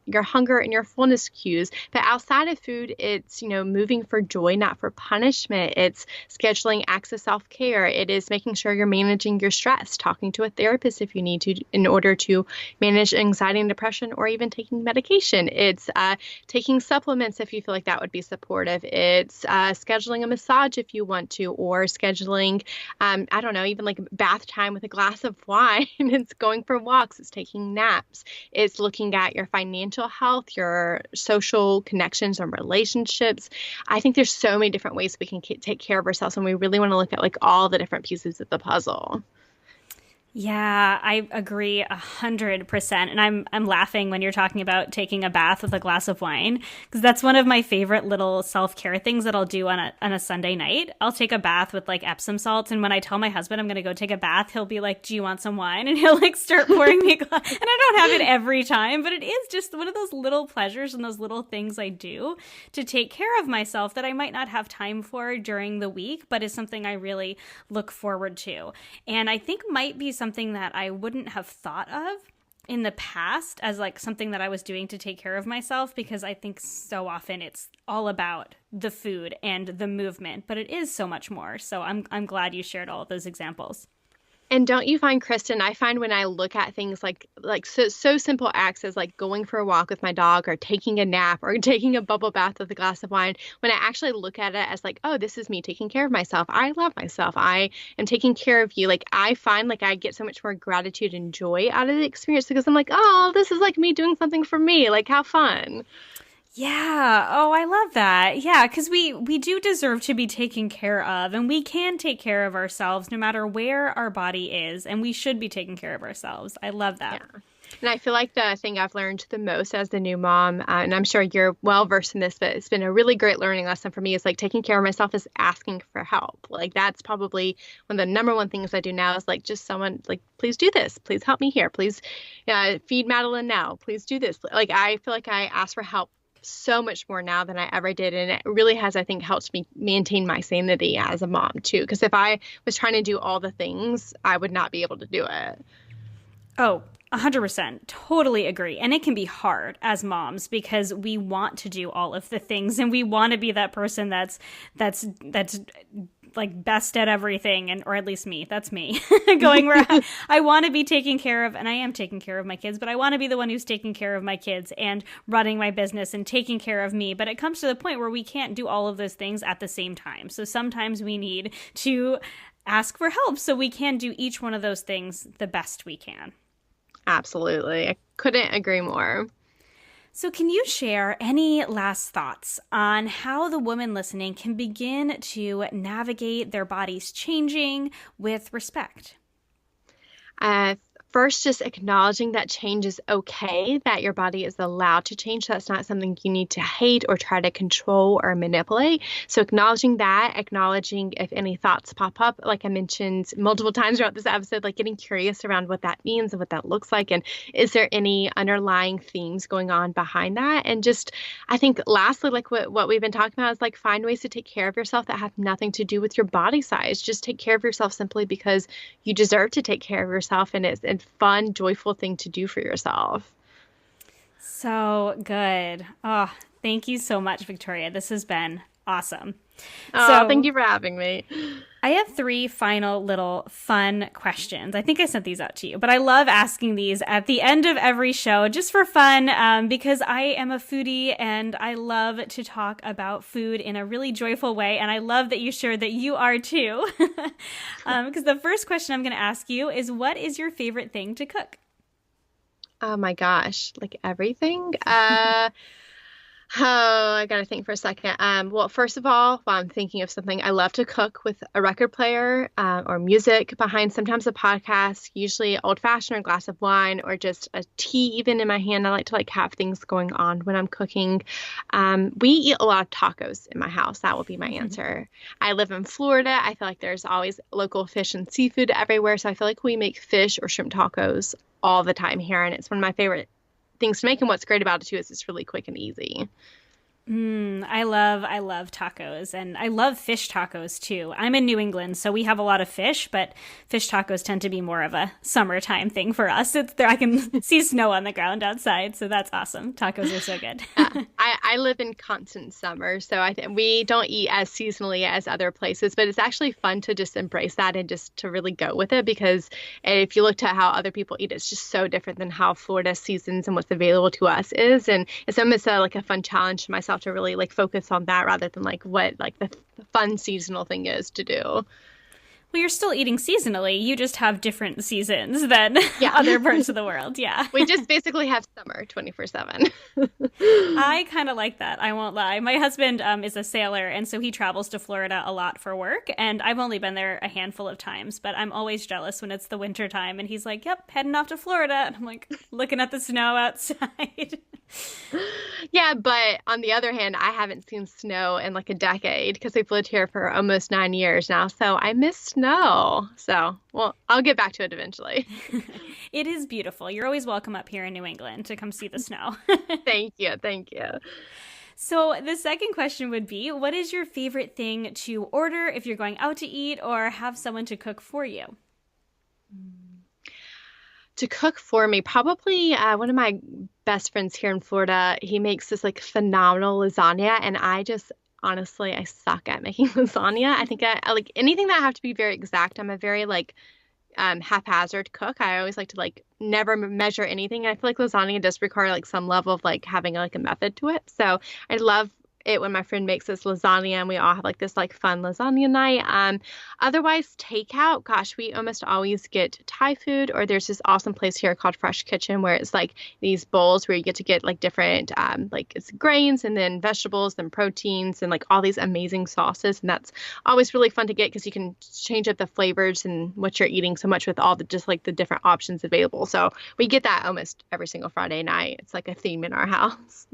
your hunger and your fullness cues. But outside of food, it's, you know, moving for joy, not for punishment. It's scheduling acts of self-care. It is making sure you're managing your stress, talking to a therapist if you need to in order to manage anxiety and depression, or even taking medication. It's taking supplements if you feel like that would be supportive. It's scheduling a massage if you want to, or scheduling, I don't know, even like bath time with a glass of wine. It's going for walks. It's taking naps. It's looking at your financial health, your social connections and relationships. I think there's so many different ways we can take care of ourselves, and we really want to look at like all the different pieces of the puzzle.
Yeah, I agree 100%. And I'm laughing when you're talking about taking a bath with a glass of wine, because that's one of my favorite little self-care things that I'll do on a Sunday night. I'll take a bath with like Epsom salts, and when I tell my husband I'm going to go take a bath, he'll be like, "Do you want some wine?" And he'll like start pouring me a glass. And I don't have it every time, but it is just one of those little pleasures and those little things I do to take care of myself that I might not have time for during the week, but is something I really look forward to. And I think might be something that I wouldn't have thought of in the past as like something that I was doing to take care of myself, because I think so often it's all about the food and the movement, but it is so much more. So I'm glad you shared all of those examples.
And don't you find, Kristen, I find when I look at things like so simple acts as like going for a walk with my dog, or taking a nap, or taking a bubble bath with a glass of wine, when I actually look at it as like, oh, this is me taking care of myself. I love myself. I am taking care of you. Like I find like I get so much more gratitude and joy out of the experience because I'm like, oh, this is like me doing something for me. Like how fun.
Yeah. Oh, I love that. Yeah, because we do deserve to be taken care of, and we can take care of ourselves no matter where our body is, and we should be taking care of ourselves. I love that.
Yeah. And I feel like the thing I've learned the most as the new mom, and I'm sure you're well versed in this, but it's been a really great learning lesson for me, is like taking care of myself is asking for help. Like that's probably one of the number one things I do now is like just someone like, please do this. Please help me here. Please feed Madeline now. Please do this. Like I feel like I ask for help so much more now than I ever did. And it really has, I think, helped me maintain my sanity as a mom too. Because if I was trying to do all the things, I would not be able to do it.
Oh, 100%. Totally agree. And it can be hard as moms because we want to do all of the things and we want to be that person that's like best at everything, and or at least me. That's me going where I want to be taking care of, and I am taking care of my kids, but I want to be the one who's taking care of my kids and running my business and taking care of me. But it comes to the point where we can't do all of those things at the same time. So sometimes we need to ask for help so we can do each one of those things the best we can.
Absolutely. I couldn't agree more.
So can you share any last thoughts on how the woman listening can begin to navigate their bodies changing with respect?
First, just acknowledging that change is okay, that your body is allowed to change. That's not something you need to hate or try to control or manipulate. So acknowledging that, acknowledging if any thoughts pop up, like I mentioned multiple times throughout this episode, like getting curious around what that means and what that looks like. And is there any underlying themes going on behind that? And just, I think lastly, like what we've been talking about is like find ways to take care of yourself that have nothing to do with your body size. Just take care of yourself simply because you deserve to take care of yourself. And it's a fun, joyful thing to do for yourself.
So good. Oh, thank you so much, Victoria. This has been awesome.
Oh, thank you for having me.
I have 3 final little fun questions. I think I sent these out to you, but I love asking these at the end of every show just for fun because I am a foodie and I love to talk about food in a really joyful way. And I love that you shared that you are too. Because the first question I'm going to ask you is, what is your favorite thing to cook?
Oh my gosh, like everything. Oh, I gotta think for a second. Well, first of all, while I'm thinking of something, I love to cook with a record player or music behind, sometimes a podcast, usually old fashioned or a glass of wine or just a tea even in my hand. I like to have things going on when I'm cooking. We eat a lot of tacos in my house. That will be my answer. I live in Florida. I feel like there's always local fish and seafood everywhere. So I feel like we make fish or shrimp tacos all the time here. And it's one of my favorite things to make, and what's great about it too is it's really quick and easy.
I love tacos, and I love fish tacos too. I'm in New England, so we have a lot of fish, but fish tacos tend to be more of a summertime thing for us. It's there, I can see snow on the ground outside, so that's awesome. Tacos are so good.
I live in constant summer, so we don't eat as seasonally as other places, but it's actually fun to just embrace that and just to really go with it, because if you looked at how other people eat, it's just so different than how Florida seasons and what's available to us is, and it's almost like a fun challenge to myself to really focus on that rather than what the fun seasonal thing is to do.
Well, you're still eating seasonally. You just have different seasons than other parts of the world. Yeah.
We just basically have summer 24/7.
I kind of like that. I won't lie. My husband is a sailor, and so he travels to Florida a lot for work. And I've only been there a handful of times, but I'm always jealous when it's the winter time. And he's like, yep, heading off to Florida. And I'm like, looking at the snow outside.
Yeah, but on the other hand, I haven't seen snow in a decade because we've lived here for almost 9 years now. So I miss snow. So, well, I'll get back to it eventually.
It is beautiful. You're always welcome up here in New England to come see the snow.
Thank you. Thank you.
So the second question would be, what is your favorite thing to order if you're going out to eat or have someone to cook for you?
To cook for me, probably one of my best friends here in Florida, he makes this phenomenal lasagna, and I just honestly, I suck at making lasagna. I think I like anything that I have to be very exact. I'm a very haphazard cook. I always like to never measure anything. I feel like lasagna does require some level of having a method to it. So I love it when my friend makes this lasagna and we all have this fun lasagna night. Otherwise, takeout, gosh, we almost always get Thai food, or there's this awesome place here called Fresh Kitchen where it's these bowls where you get to get different it's grains and then vegetables and proteins and all these amazing sauces, and that's always really fun to get because you can change up the flavors and what you're eating so much with all the the different options available. So we get that almost every single Friday night. It's a theme in our house.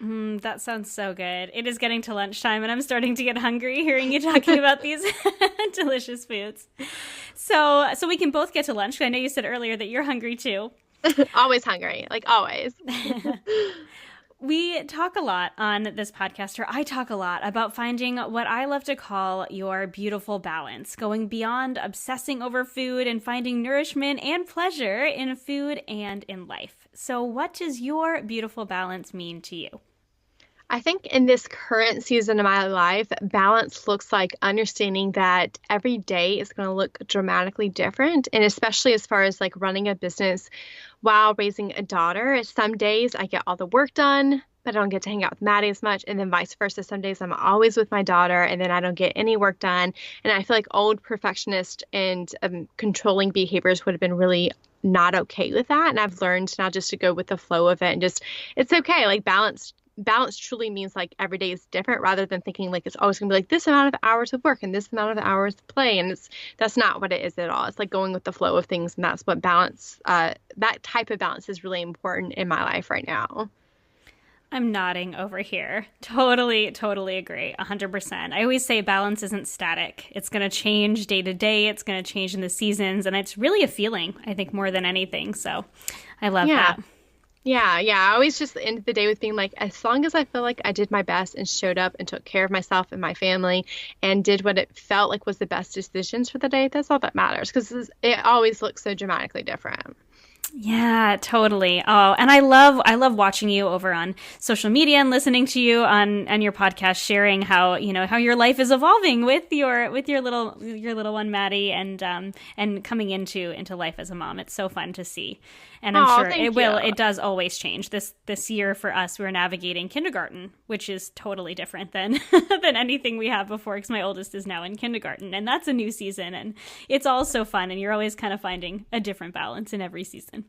That sounds so good. It is getting to lunchtime and I'm starting to get hungry hearing you talking about these delicious foods. So we can both get to lunch. I know you said earlier that you're hungry too.
Always hungry, always.
We talk a lot on this podcast, or I talk a lot about finding what I love to call your beautiful balance, going beyond obsessing over food and finding nourishment and pleasure in food and in life. So what does your beautiful balance mean to you?
I think in this current season of my life, balance looks like understanding that every day is going to look dramatically different. And especially as far as like running a business while raising a daughter, some days I get all the work done, but I don't get to hang out with Maddie as much. And then vice versa. Some days I'm always with my daughter and then I don't get any work done. And I feel like old perfectionist and controlling behaviors would have been really not okay with that. And I've learned now just to go with the flow of it and just, it's okay. Like balance truly means like every day is different rather than thinking like it's always gonna be like this amount of hours of work and this amount of hours of play. And that's not what it is at all. It's like going with the flow of things. And that's what balance, that type of balance is really important in my life right now.
I'm nodding over here. Totally agree. 100%. I always say balance isn't static. It's going to change day to day. It's going to change in the seasons. And it's really a feeling, I think, more than anything. So I love that.
Yeah. I always just end the day with being like, as long as I feel like I did my best and showed up and took care of myself and my family and did what it felt like was the best decisions for the day, that's all that matters because it always looks so dramatically different.
Yeah, totally. Oh, and I love watching you over on social media and listening to you on your podcast, sharing how your life is evolving with your little one Maddie and coming into life as a mom. It's so fun to see. And I'm sure it does always change. This year for us, we're navigating kindergarten, which is totally different than than anything we have before because my oldest is now in kindergarten and that's a new season and it's all so fun and you're always kind of finding a different balance in every season.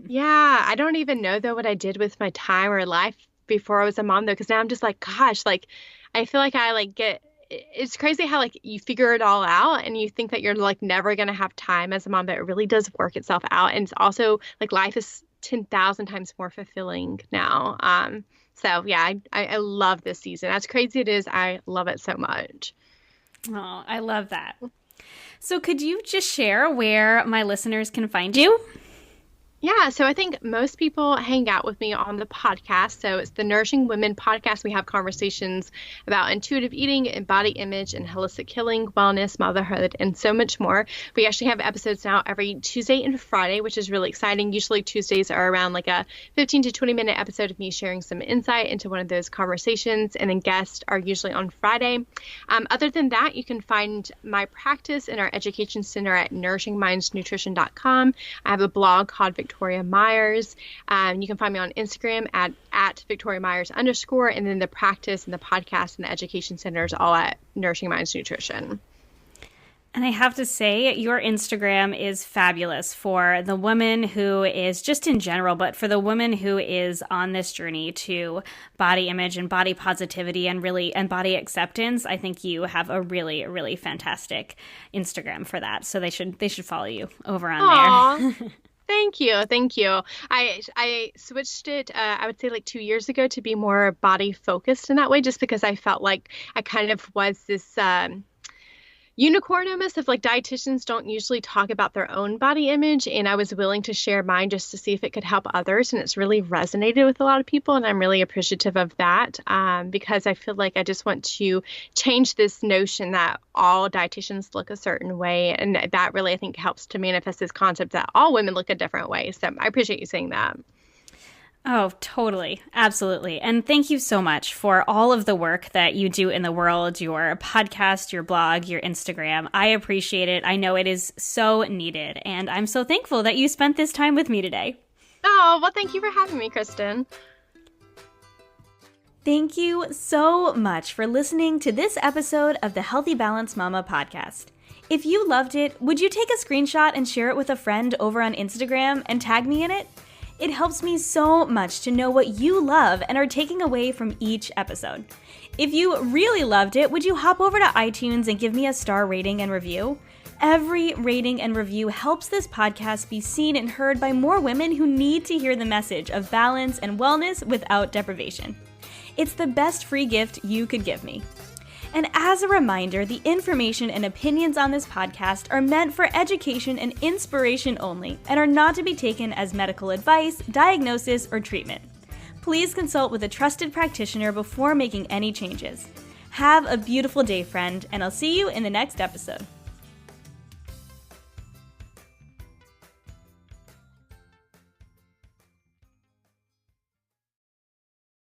Yeah, I don't even know though what I did with my time or life before I was a mom though, because now I'm just like, gosh, like I feel like I like get. It's crazy how like you figure it all out and you think that you're like never gonna have time as a mom, but it really does work itself out. And it's also like life is 10,000 times more fulfilling now. So yeah, I love this season. As crazy it is, I love it so much.
Oh, I love that. So could you just share where my listeners can find you?
Yeah, so I think most people hang out with me on the podcast. So it's the Nourishing Women podcast. We have conversations about intuitive eating and body image and holistic healing, wellness, motherhood, and so much more. We actually have episodes now every Tuesday and Friday, which is really exciting. Usually Tuesdays are around like a 15 to 20 minute episode of me sharing some insight into one of those conversations. And then guests are usually on Friday. Other than that, you can find my practice in our education center at nourishingmindsnutrition.com. I have a blog called Victoria Myers. You can find me on Instagram at Victoria Myers _, and then the practice and the podcast and the education centers all at Nourishing Minds Nutrition.
And I have to say, your Instagram is fabulous for the woman who is just in general, but for the woman who is on this journey to body image and body positivity and body acceptance. I think you have a really, really fantastic Instagram for that. So they should follow you over on there.
Thank you. I switched it, I would say like 2 years ago to be more body focused in that way, just because I felt like I kind of was this unicorn almost of like dietitians don't usually talk about their own body image. And I was willing to share mine just to see if it could help others. And it's really resonated with a lot of people. And I'm really appreciative of that because I feel like I just want to change this notion that all dietitians look a certain way. And that really, I think, helps to manifest this concept that all women look a different way. So I appreciate you saying that.
Oh, totally. Absolutely. And thank you so much for all of the work that you do in the world, your podcast, your blog, your Instagram. I appreciate it. I know it is so needed. And I'm so thankful that you spent this time with me today.
Oh, well, thank you for having me, Kristin.
Thank you so much for listening to this episode of the Healthy Balance Mama podcast. If you loved it, would you take a screenshot and share it with a friend over on Instagram and tag me in it? It helps me so much to know what you love and are taking away from each episode. If you really loved it, would you hop over to iTunes and give me a star rating and review? Every rating and review helps this podcast be seen and heard by more women who need to hear the message of balance and wellness without deprivation. It's the best free gift you could give me. And as a reminder, the information and opinions on this podcast are meant for education and inspiration only and are not to be taken as medical advice, diagnosis, or treatment. please consult with a trusted practitioner before making any changes. Have a beautiful day, friend, and I'll see you in the next episode.